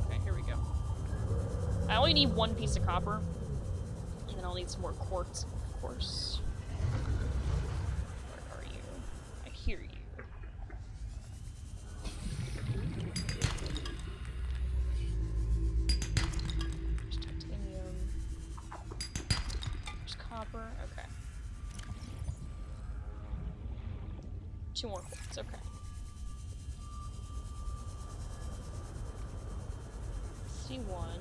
Okay, here we go. I only need 1 piece of copper, and then I'll need some more quartz, of course. Where are you? I hear you. There's titanium. There's copper. Okay. 2 more quartz. Okay. C1.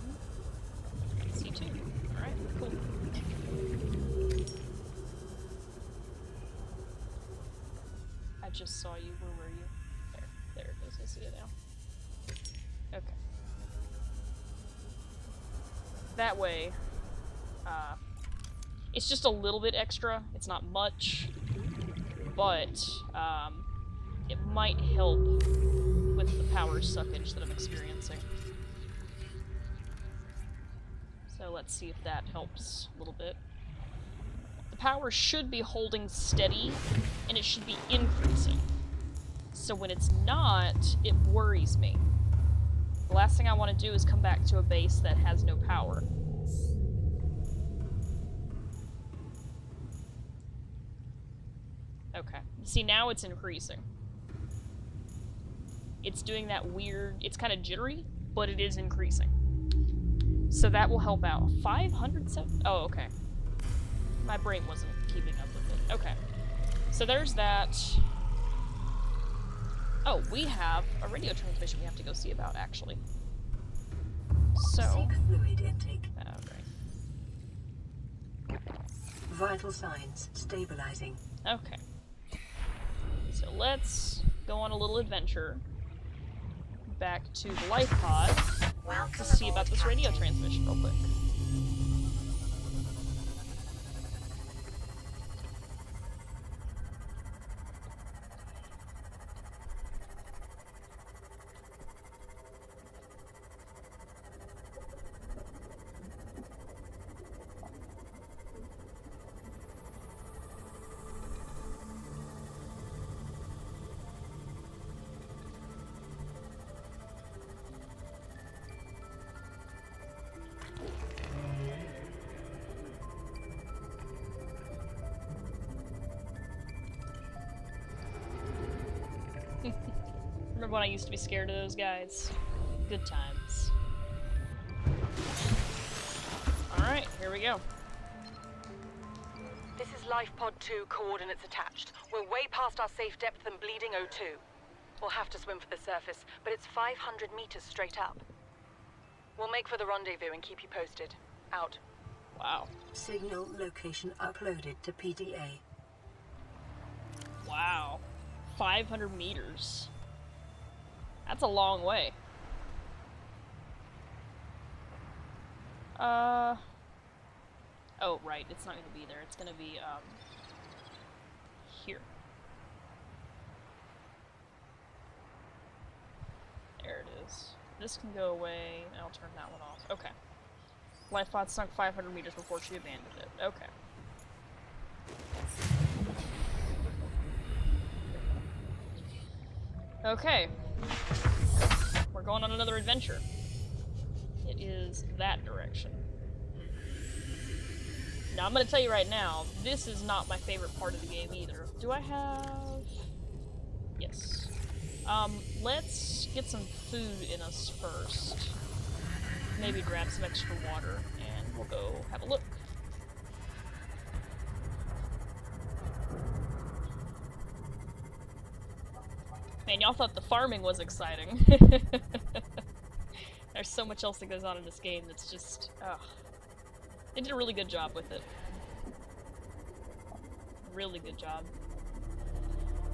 C2. Alright, cool. I just saw you. Where were you? There it is. I see it now. Okay. That way, it's just a little bit extra. It's not much, but, it might help with the power suckage that I'm experiencing. So let's see if that helps a little bit. The power should be holding steady, and it should be increasing. So when it's not, it worries me. The last thing I want to do is come back to a base that has no power. Okay. See, now it's increasing. It's doing that weird... It's kind of jittery, but it is increasing. So that will help out. 507? Oh, okay. My brain wasn't keeping up with it. Okay. So there's that. Oh, we have a radio transmission we have to go see about, actually. So...
Seek fluid intake.
Right.
Vital signs stabilizing.
Okay. So let's go on a little adventure back to the life pod to see about this radio transmission real quick. Remember when I used to be scared of those guys? Good times. Alright, here we go.
This is Life Pod 2, coordinates attached. We're way past our safe depth and bleeding O2. We'll have to swim for the surface, but it's 500 meters straight up. We'll make for the rendezvous and keep you posted. Out.
Wow.
Signal location uploaded to PDA.
Wow. 500 meters. That's a long way. Oh, right. It's not gonna be there. It's gonna be, here. There it is. This can go away, and I'll turn that one off. Okay. Life pod sunk 500 meters before she abandoned it. Okay. Okay. We're going on another adventure. It is that direction. Now, I'm gonna tell you right now, this is not my favorite part of the game either. Do I have... Yes. Let's get some food in us first. Maybe grab some extra water, and we'll go have a look. Man, y'all thought the farming was exciting. There's so much else that goes on in this game that's just... ugh. They did a really good job with it. Really good job.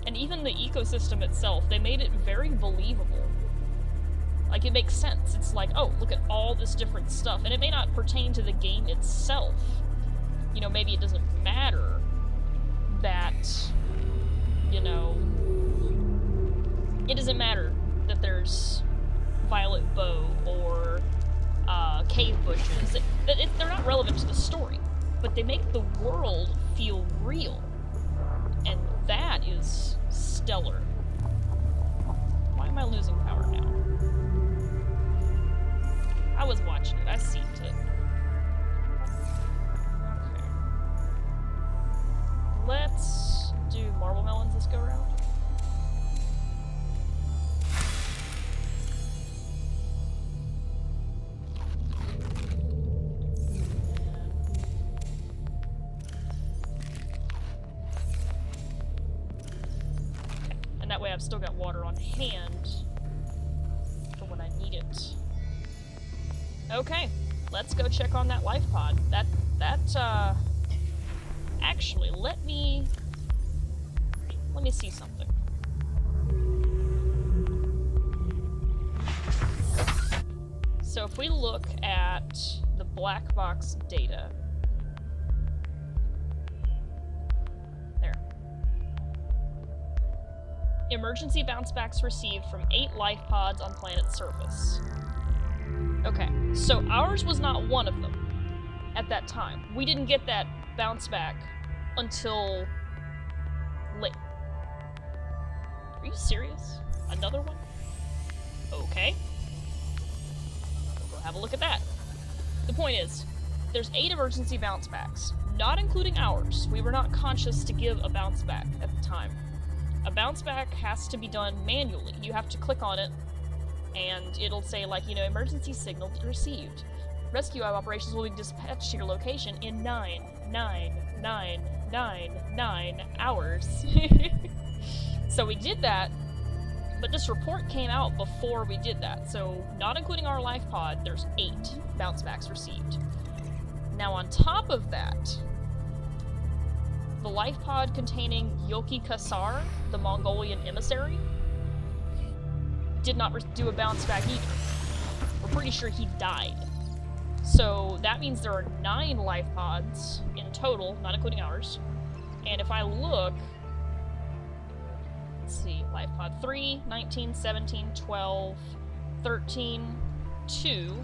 And even the ecosystem itself, they made it very believable. Like, it makes sense. It's like, oh, look at all this different stuff. And it may not pertain to the game itself. You know, maybe it doesn't matter that, you know... It doesn't matter that there's violet bow or cave bushes. They're not relevant to the story, but they make the world feel real. And that is stellar. Why am I losing power now? I was watching it. I seen it. Okay. Let's do marble melons this go around. That way I've still got water on hand for when I need it. Okay, let's go check on that life pod. Actually, let me see something. So if we look at the black box data, emergency bounce backs received from 8 life pods on planet's surface. Okay, so ours was not one of them at that time. We didn't get that bounce back until late. Are you serious? Another one? Okay. We'll go have a look at that. The point is, there's 8 emergency bounce backs, not including ours. We were not conscious to give a bounce back at the time. A bounce back has to be done manually. You have to click on it, and it'll say, like, you know, emergency signal received. Rescue operations will be dispatched to your location in 9 hours. So we did that, but this report came out before we did that. So, not including our life pod, there's 8 bounce backs received. Now, on top of that, the life pod containing Yoki Kasar, the Mongolian emissary, did not do a bounce back either. We're pretty sure he died. So that means there are 9 life pods in total, not including ours. And if I look, let's see, life pod 3, 19, 17, 12, 13, 2,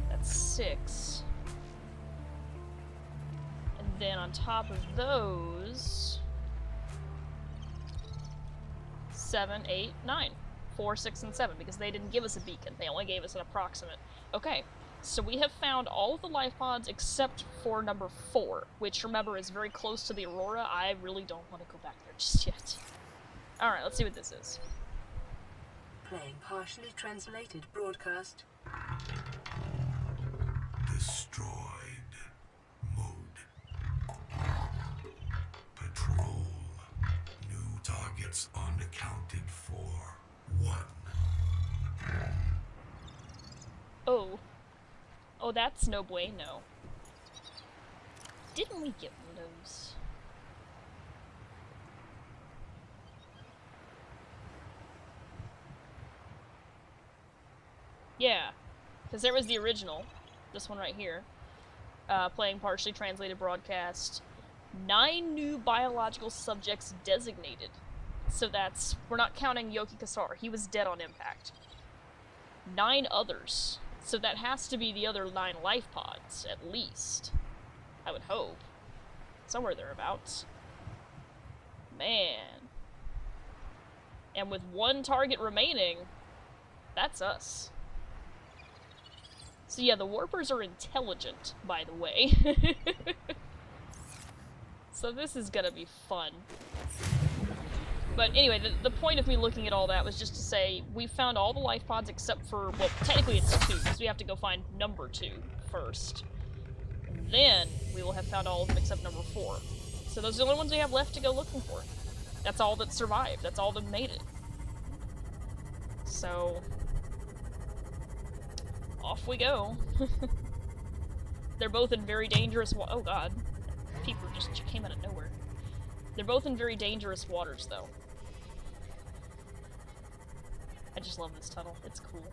that's 6. Then on top of those, 7, 8, 9. 4, 6, and 7, because they didn't give us a beacon. They only gave us an approximate. Okay, so we have found all of the life pods except for number 4, which, remember, is very close to the Aurora. I really don't want to go back there just yet. Alright, let's see what this is.
Playing partially translated broadcast.
Destroyed. Patrol. New targets unaccounted for. 1.
Oh. Oh, that's no bueno. Didn't we get one of those? Yeah. Because there was the original. This one right here. Playing partially translated broadcast. 9 new biological subjects designated. So we're not counting Yoki Kasar. He was dead on impact. 9 others. So that has to be the other 9 life pods, at least. I would hope. Somewhere thereabouts. Man. And with 1 target remaining, that's us. So yeah, the warpers are intelligent, by the way. So this is gonna be fun. But anyway, the point of me looking at all that was just to say, we found all the life pods except for, well, technically it's 2, because we have to go find number 2 first. And then we will have found all of them except number 4. So those are the only ones we have left to go looking for. That's all that survived. That's all that made it. So, off we go. They're both in very dangerous oh god. People just came out of nowhere. They're both in very dangerous waters, though. I just love this tunnel. It's cool.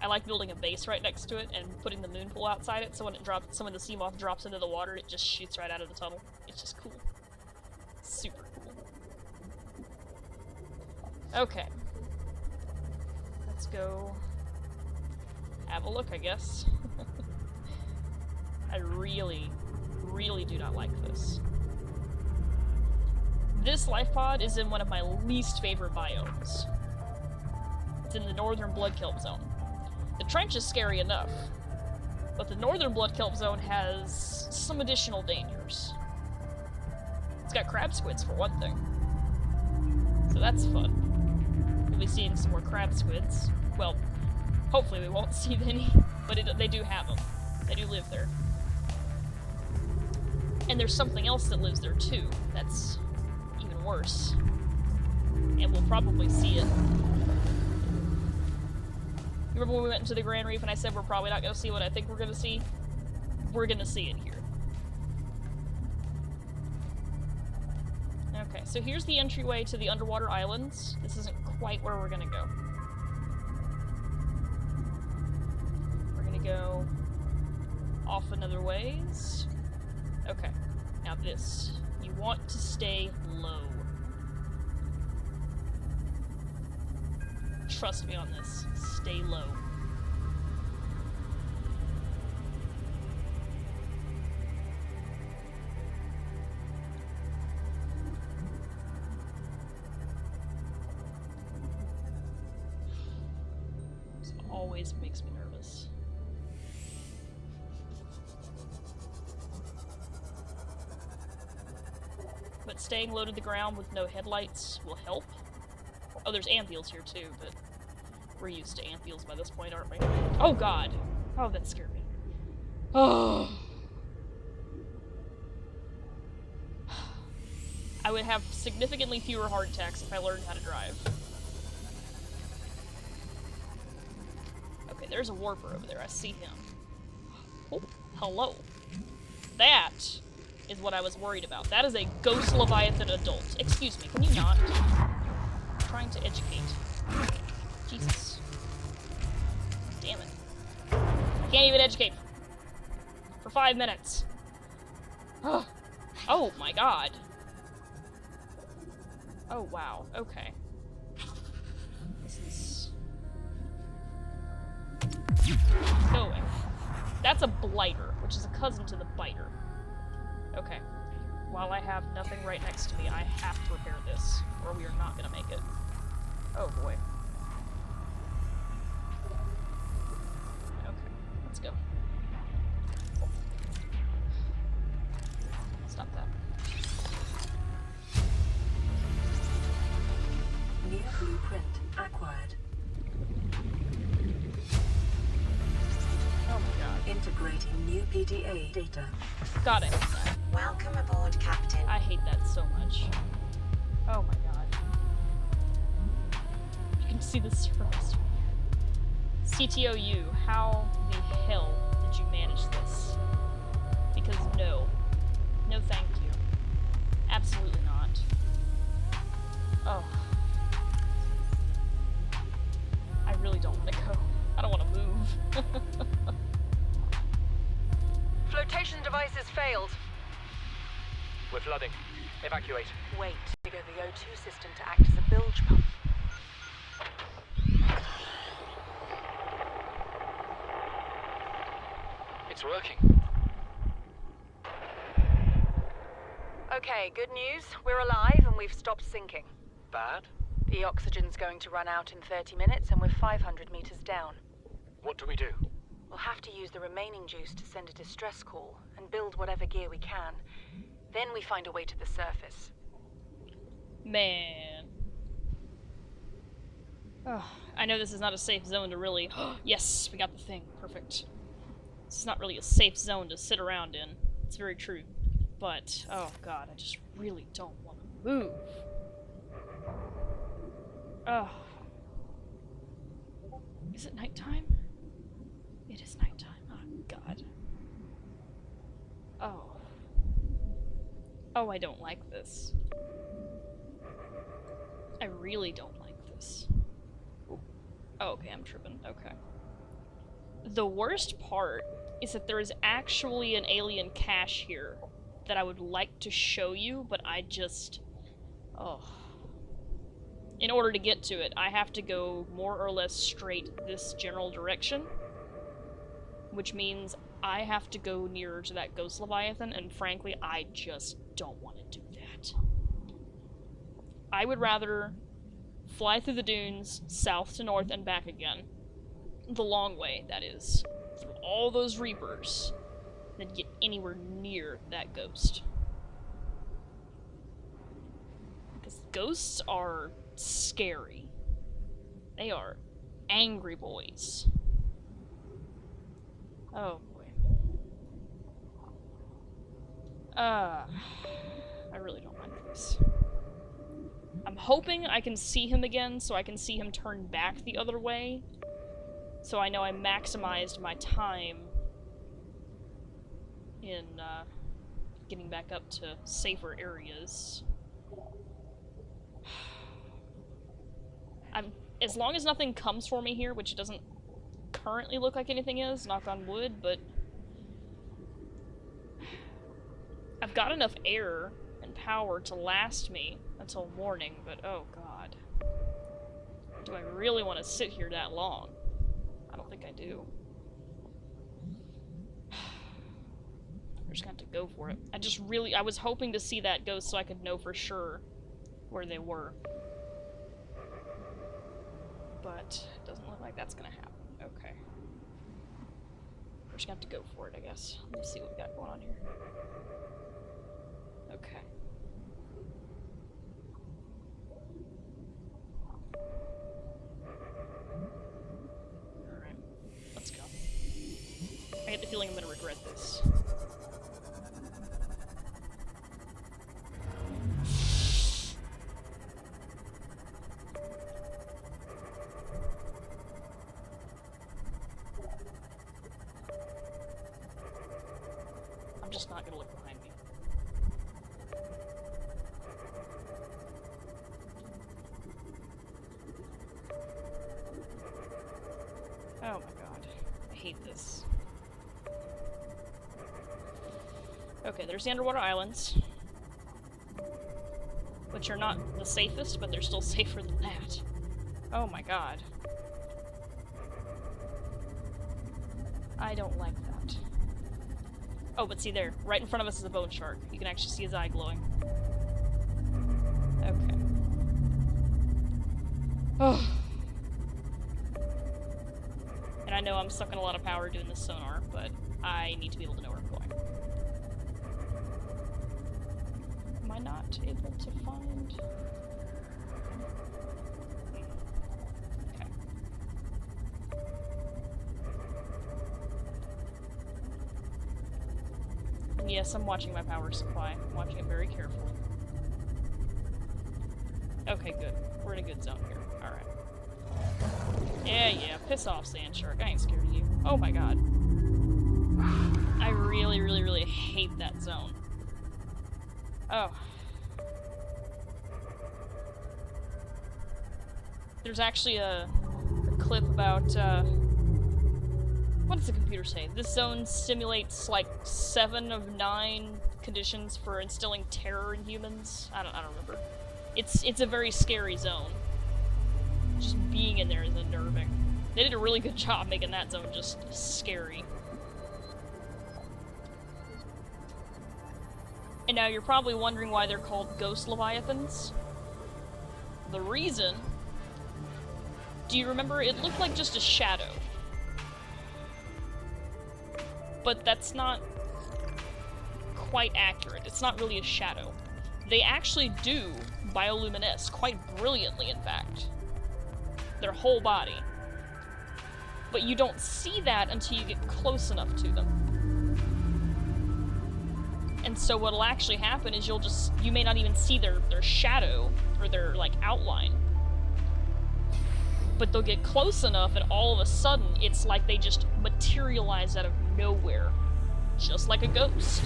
I like building a base right next to it and putting the moon pool outside it, so when it drops, some of the sea moth drops into the water, it just shoots right out of the tunnel. It's just cool. Super cool. Okay. Let's go have a look, I guess. I really, really do not like this. This life pod is in one of my least favorite biomes. It's in the northern blood kelp zone. The trench is scary enough, but the northern blood kelp zone has some additional dangers. It's got crab squids for one thing, so that's fun. We'll be seeing some more crab squids. Well, hopefully we won't see any, but they do have them. They do live there. And there's something else that lives there too, that's even worse. And we'll probably see it. You remember when we went into the Grand Reef and I said we're probably not going to see what I think we're going to see? We're going to see it here. Okay, so here's the entryway to the underwater islands. This isn't quite where we're going to go. We're going to go off another ways. Okay, now this. You want to stay low. Trust me on this. Stay low. This always makes me nervous. But staying low to the ground with no headlights will help. Oh, there's amphiles here too, but we're used to amphials by this point, aren't we? Oh god! Oh, that scared me. Oh! I would have significantly fewer heart attacks if I learned how to drive. Okay, there's a warper over there. I see him. Oh, hello. That is what I was worried about. That is a ghost leviathan adult. Excuse me, can you not? I'm trying to educate. Jesus. Damn it. I can't even educate for 5 minutes. Oh my god. Oh wow, okay. This is... Go away. That's a blighter, which is a cousin to the biter. Okay. While I have nothing right next to me, I have to repair this, or we are not gonna make it. Oh boy. Okay, let's go. Stop that.
New blueprint acquired.
Oh my god.
Integrating new PDA data.
God, I hate that.
Welcome aboard, Captain.
I hate that so much. Oh my god. You can see the surface. CTOU, how the hell did you manage this? Because no. No thank you. Absolutely not. Oh. I really don't want to go. I don't want to move.
Flotation devices failed.
We're flooding. Evacuate.
Wait, trigger the O2 system to act as a bilge pump.
It's working.
Okay, good news. We're alive and we've stopped sinking.
Bad?
The oxygen's going to run out in 30 minutes and we're 500 meters down.
What do we do?
We'll have to use the remaining juice to send a distress call and build whatever gear we can. Then we find a way to the surface.
Man. Oh, I know this is not a safe zone to really... Yes, we got the thing. Perfect. This is not really a safe zone to sit around in. It's very true. But, oh god, I just really don't want to move. Oh. Is it nighttime? It is nighttime. Oh god. Oh. Oh, I don't like this. I really don't like this. Oh, okay, I'm tripping. Okay. The worst part is that there is actually an alien cache here that I would like to show you, but I just... Oh. In order to get to it, I have to go more or less straight this general direction, which means I have to go nearer to that ghost leviathan, and frankly, I just don't want to do that. I would rather fly through the dunes, south to north and back again. The long way, that is. Through all those reapers, than get anywhere near that ghost. Because ghosts are scary. They are angry boys. Oh boy. I really don't like this. I'm hoping I can see him again so I can see him turn back the other way. So I know I maximized my time in getting back up to safer areas. As long as nothing comes for me here, which it doesn't currently look like anything is, knock on wood, but I've got enough air and power to last me until morning, but oh god. Do I really want to sit here that long? I don't think I do. We're just gonna have to go for it. I was hoping to see that ghost so I could know for sure where they were. But it doesn't look like that's gonna happen. Okay. We're just gonna have to go for it, I guess. Let's see what we got going on here. Okay. Alright. Let's go. I get the feeling I'm gonna regret this. I'm just not gonna look behind me. Oh my god. I hate this. Okay, there's the underwater islands. Which are not the safest, but they're still safer than that. Oh my god. I don't like that. Oh, but see there, right in front of us is a bone shark. You can actually see his eye glowing. Okay. Oh. And I know I'm sucking a lot of power doing this sonar, but I need to be able to know where I'm going. Am I not able to find... Okay. And yes, I'm watching my power supply. I'm watching it very carefully. Okay, good. We're in a good zone here. Alright. Yeah, piss off, sand shark. I ain't scared of you. Oh my god. I really, really, really hate that zone. Oh. There's actually a clip about, what does the computer say? This zone simulates, like, 7 of 9 conditions for instilling terror in humans. I don't remember. It's a very scary zone. Just being in there is unnerving. They did a really good job making that zone just scary. And now you're probably wondering why they're called ghost leviathans. The reason... Do you remember? It looked like just a shadow. But that's not quite accurate. It's not really a shadow. They actually do bioluminesce, quite brilliantly in fact. Their whole body. But you don't see that until you get close enough to them. And so what'll actually happen is you may not even see their shadow, or their, like, outline. But they'll get close enough and all of a sudden, it's like they just materialize out of nowhere. Just like a ghost.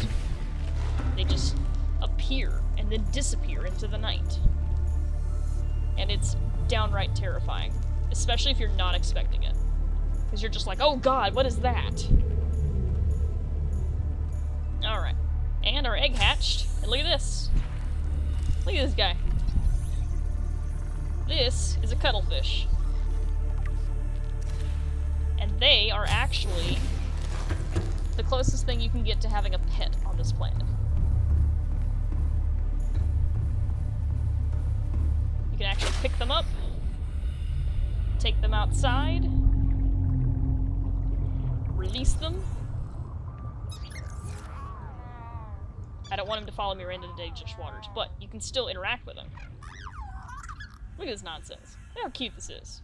They just appear and then disappear into the night. And it's downright terrifying. Especially if you're not expecting it. Because you're just like, oh god, what is that? Alright. And our egg hatched. And look at this. Look at this guy. This is a cuttlefish. And they are actually the closest thing you can get to having a pet on this planet. You can actually pick them up, take them outside, release them. I don't want him to follow me right into the dangerous waters, but you can still interact with him. Look at this nonsense. Look how cute this is.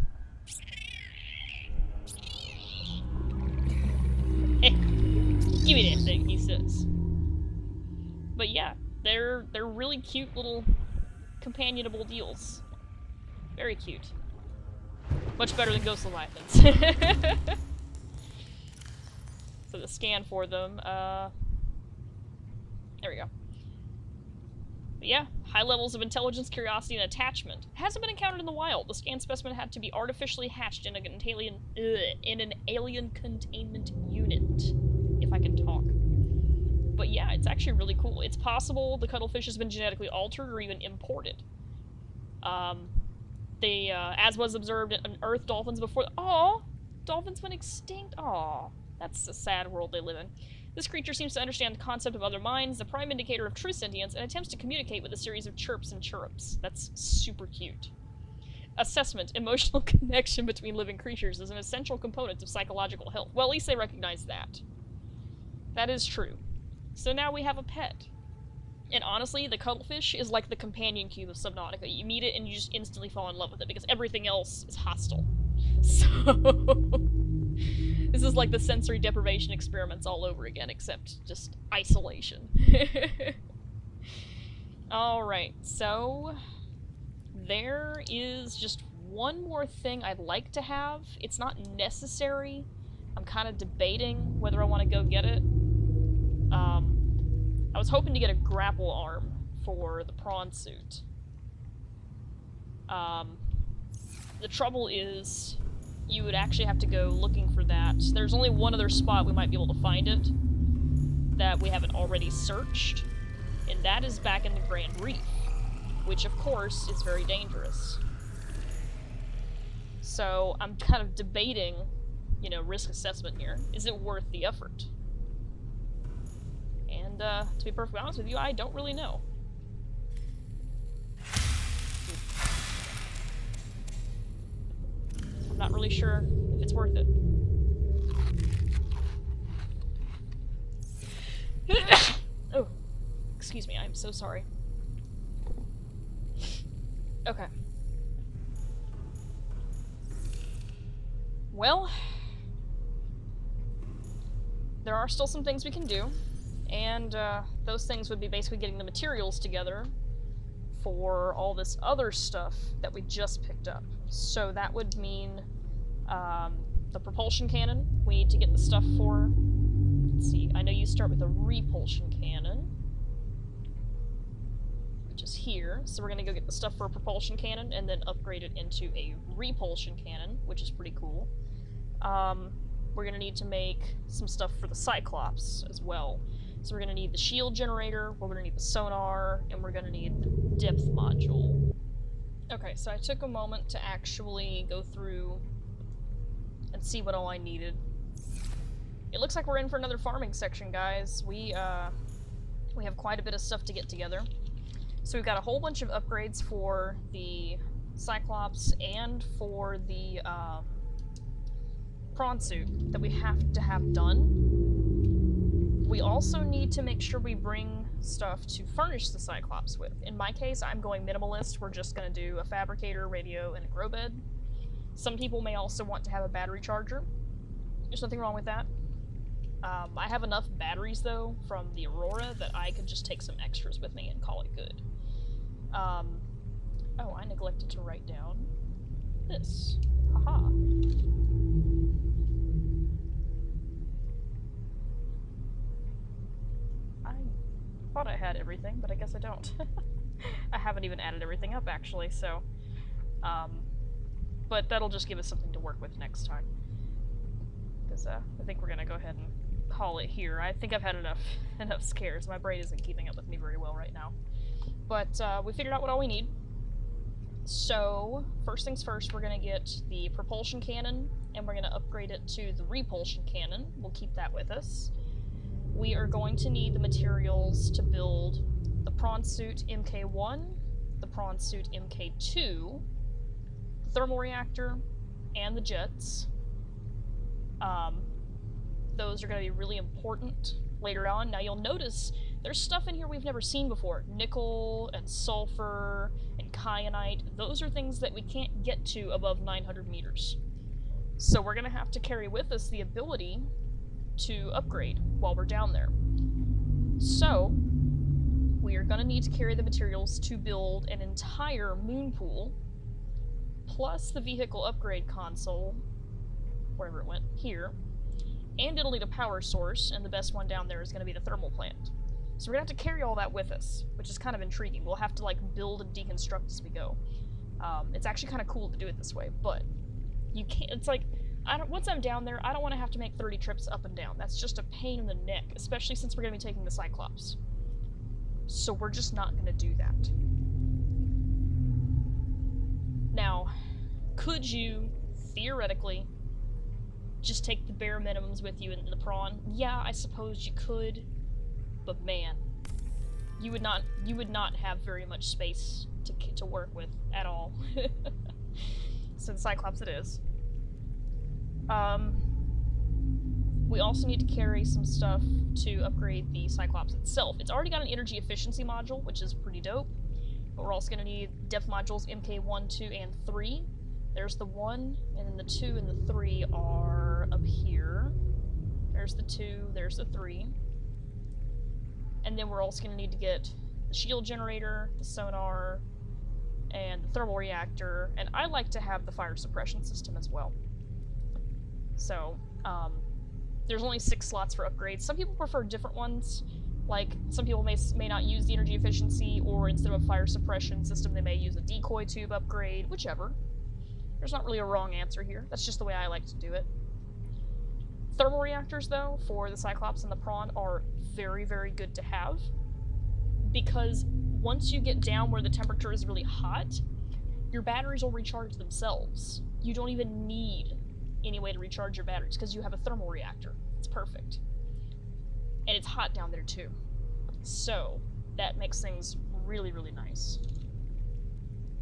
Eh, give me that thing, he says. But yeah, they're really cute little companionable deals. Very cute. Much better than ghost leviathans. So the scan for them, there we go. But yeah, high levels of intelligence, curiosity, and attachment. Hasn't been encountered in the wild. The scanned specimen had to be artificially hatched in an alien containment unit. If I can talk. But yeah, it's actually really cool. It's possible the cuttlefish has been genetically altered or even imported. As was observed in Earth dolphins before. Aw! Dolphins went extinct. Aw. That's a sad world they live in. This creature seems to understand the concept of other minds, the prime indicator of true sentience, and attempts to communicate with a series of chirps and chirrups. That's super cute. Assessment. Emotional connection between living creatures is an essential component of psychological health. Well, at least they recognize that. That is true. So now we have a pet. And honestly, the cuttlefish is like the companion cube of Subnautica. You meet it and you just instantly fall in love with it, because everything else is hostile. So... This is like the sensory deprivation experiments all over again, except just isolation. Alright, so... There is just one more thing I'd like to have. It's not necessary. I'm kind of debating whether I want to go get it. I was hoping to get a grapple arm for the prawn suit. The trouble is, you would actually have to go looking for that. There's only one other spot we might be able to find it that we haven't already searched, and that is back in the Grand Reef, which of course is very dangerous. So I'm kind of debating, you know, risk assessment here. Is it worth the effort? And to be perfectly honest with you, I don't really know. I'm not really sure if it's worth it. Oh, excuse me, I'm so sorry. Okay. Well, there are still some things we can do, and those things would be basically getting the materials together for all this other stuff that we just picked up. So that would mean the propulsion cannon we need to get the stuff for. Let's see, I know you start with a repulsion cannon, which is here. So we're gonna go get the stuff for a propulsion cannon and then upgrade it into a repulsion cannon, which is pretty cool. We're gonna need to make some stuff for the Cyclops as well. So we're gonna need the shield generator, we're gonna need the sonar, and we're gonna need the depth module. Okay, so I took a moment to actually go through and see what all I needed. It looks like we're in for another farming section, guys. We We have quite a bit of stuff to get together. So we've got a whole bunch of upgrades for the Cyclops and for the prawn suit that we have to have done. We also need to make sure we bring stuff to furnish the Cyclops with. In my case, I'm going minimalist. We're just going to do a fabricator, radio, and a grow bed. Some people may also want to have a battery charger. There's nothing wrong with that. I have enough batteries, though, from the Aurora that I could just take some extras with me and call it good. Oh, I neglected to write down this. Haha. I thought I had everything, but I guess I don't. I haven't even added everything up, actually, so... but that'll just give us something to work with next time. Because, I think we're gonna go ahead and call it here. I think I've had enough scares. My brain isn't keeping up with me very well right now. But, we figured out what all we need. So, first things first, we're gonna get the propulsion cannon, and we're gonna upgrade it to the repulsion cannon. We'll keep that with us. We are going to need the materials to build the prawn suit MK1, the prawn suit MK2, the thermal reactor, and the jets. Those are going to be really important later on. Now you'll notice there's stuff in here we've never seen before. Nickel and sulfur and kyanite. Those are things that we can't get to above 900 meters. So we're going to have to carry with us the ability to upgrade while we're down there. So we are going to need to carry the materials to build an entire moon pool, plus the vehicle upgrade console, wherever it went, here. And it'll need a power source, and the best one down there is going to be the thermal plant. So we're going to have to carry all that with us, which is kind of intriguing. We'll have to, like, build and deconstruct as we go. It's actually kind of cool to do it this way, but you can't, it's like, once I'm down there, I don't want to have to make 30 trips up and down. That's just a pain in the neck, especially since we're going to be taking the Cyclops. So we're just not going to do that. Now, could you, theoretically, just take the bare minimums with you in the prawn? Yeah, I suppose you could, but man, you would not have very much space to work with at all. So the Cyclops it is. We also need to carry some stuff to upgrade the Cyclops itself. It's already got an energy efficiency module, which is pretty dope, but we're also going to need depth modules MK1, 2, and 3. There's the 1, and then the 2 and the 3 are up here. There's the 2, there's the 3. And then we're also going to need to get the shield generator, the sonar, and the thermal reactor, and I like to have the fire suppression system as well. So, there's only 6 slots for upgrades. Some people prefer different ones. Like, some people may not use the energy efficiency, or instead of a fire suppression system, they may use a decoy tube upgrade, whichever. There's not really a wrong answer here. That's just the way I like to do it. Thermal reactors, though, for the Cyclops and the prawn are very, very good to have, because once you get down where the temperature is really hot, your batteries will recharge themselves. You don't even need any way to recharge your batteries, because you have a thermal reactor. It's perfect. And it's hot down there, too. So, that makes things really, really nice.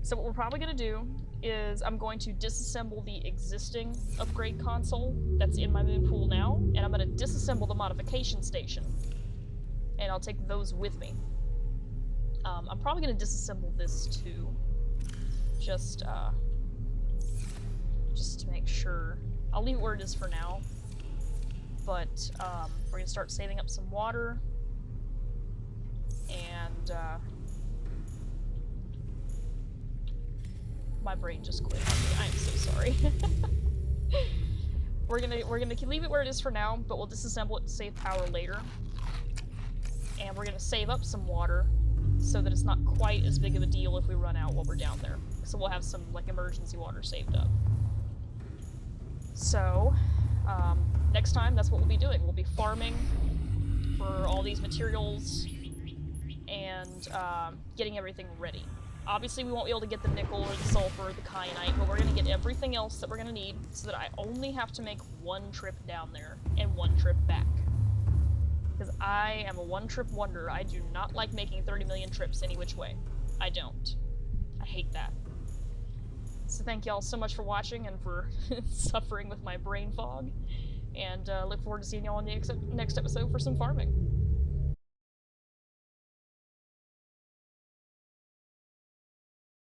So what we're probably going to do is I'm going to disassemble the existing upgrade console that's in my moon pool now, and I'm going to disassemble the modification station. And I'll take those with me. I'm probably going to disassemble this too. Just to make sure. I'll leave it where it is for now. But we're going to start saving up some water. And my brain just quit on me. I'm so sorry. We're gonna leave it where it is for now, but we'll disassemble it to save power later. And we're gonna save up some water so that it's not quite as big of a deal if we run out while we're down there. So we'll have some like emergency water saved up. So next time, that's what we'll be doing. We'll be farming for all these materials and getting everything ready. Obviously, we won't be able to get the nickel or the sulfur or the kyanite, but we're going to get everything else that we're going to need so that I only have to make one trip down there and one trip back. Because I am a one-trip wonder. I do not like making 30 million trips any which way. I don't. I hate that. So thank y'all so much for watching and for suffering with my brain fog. And look forward to seeing y'all in the next episode for some farming.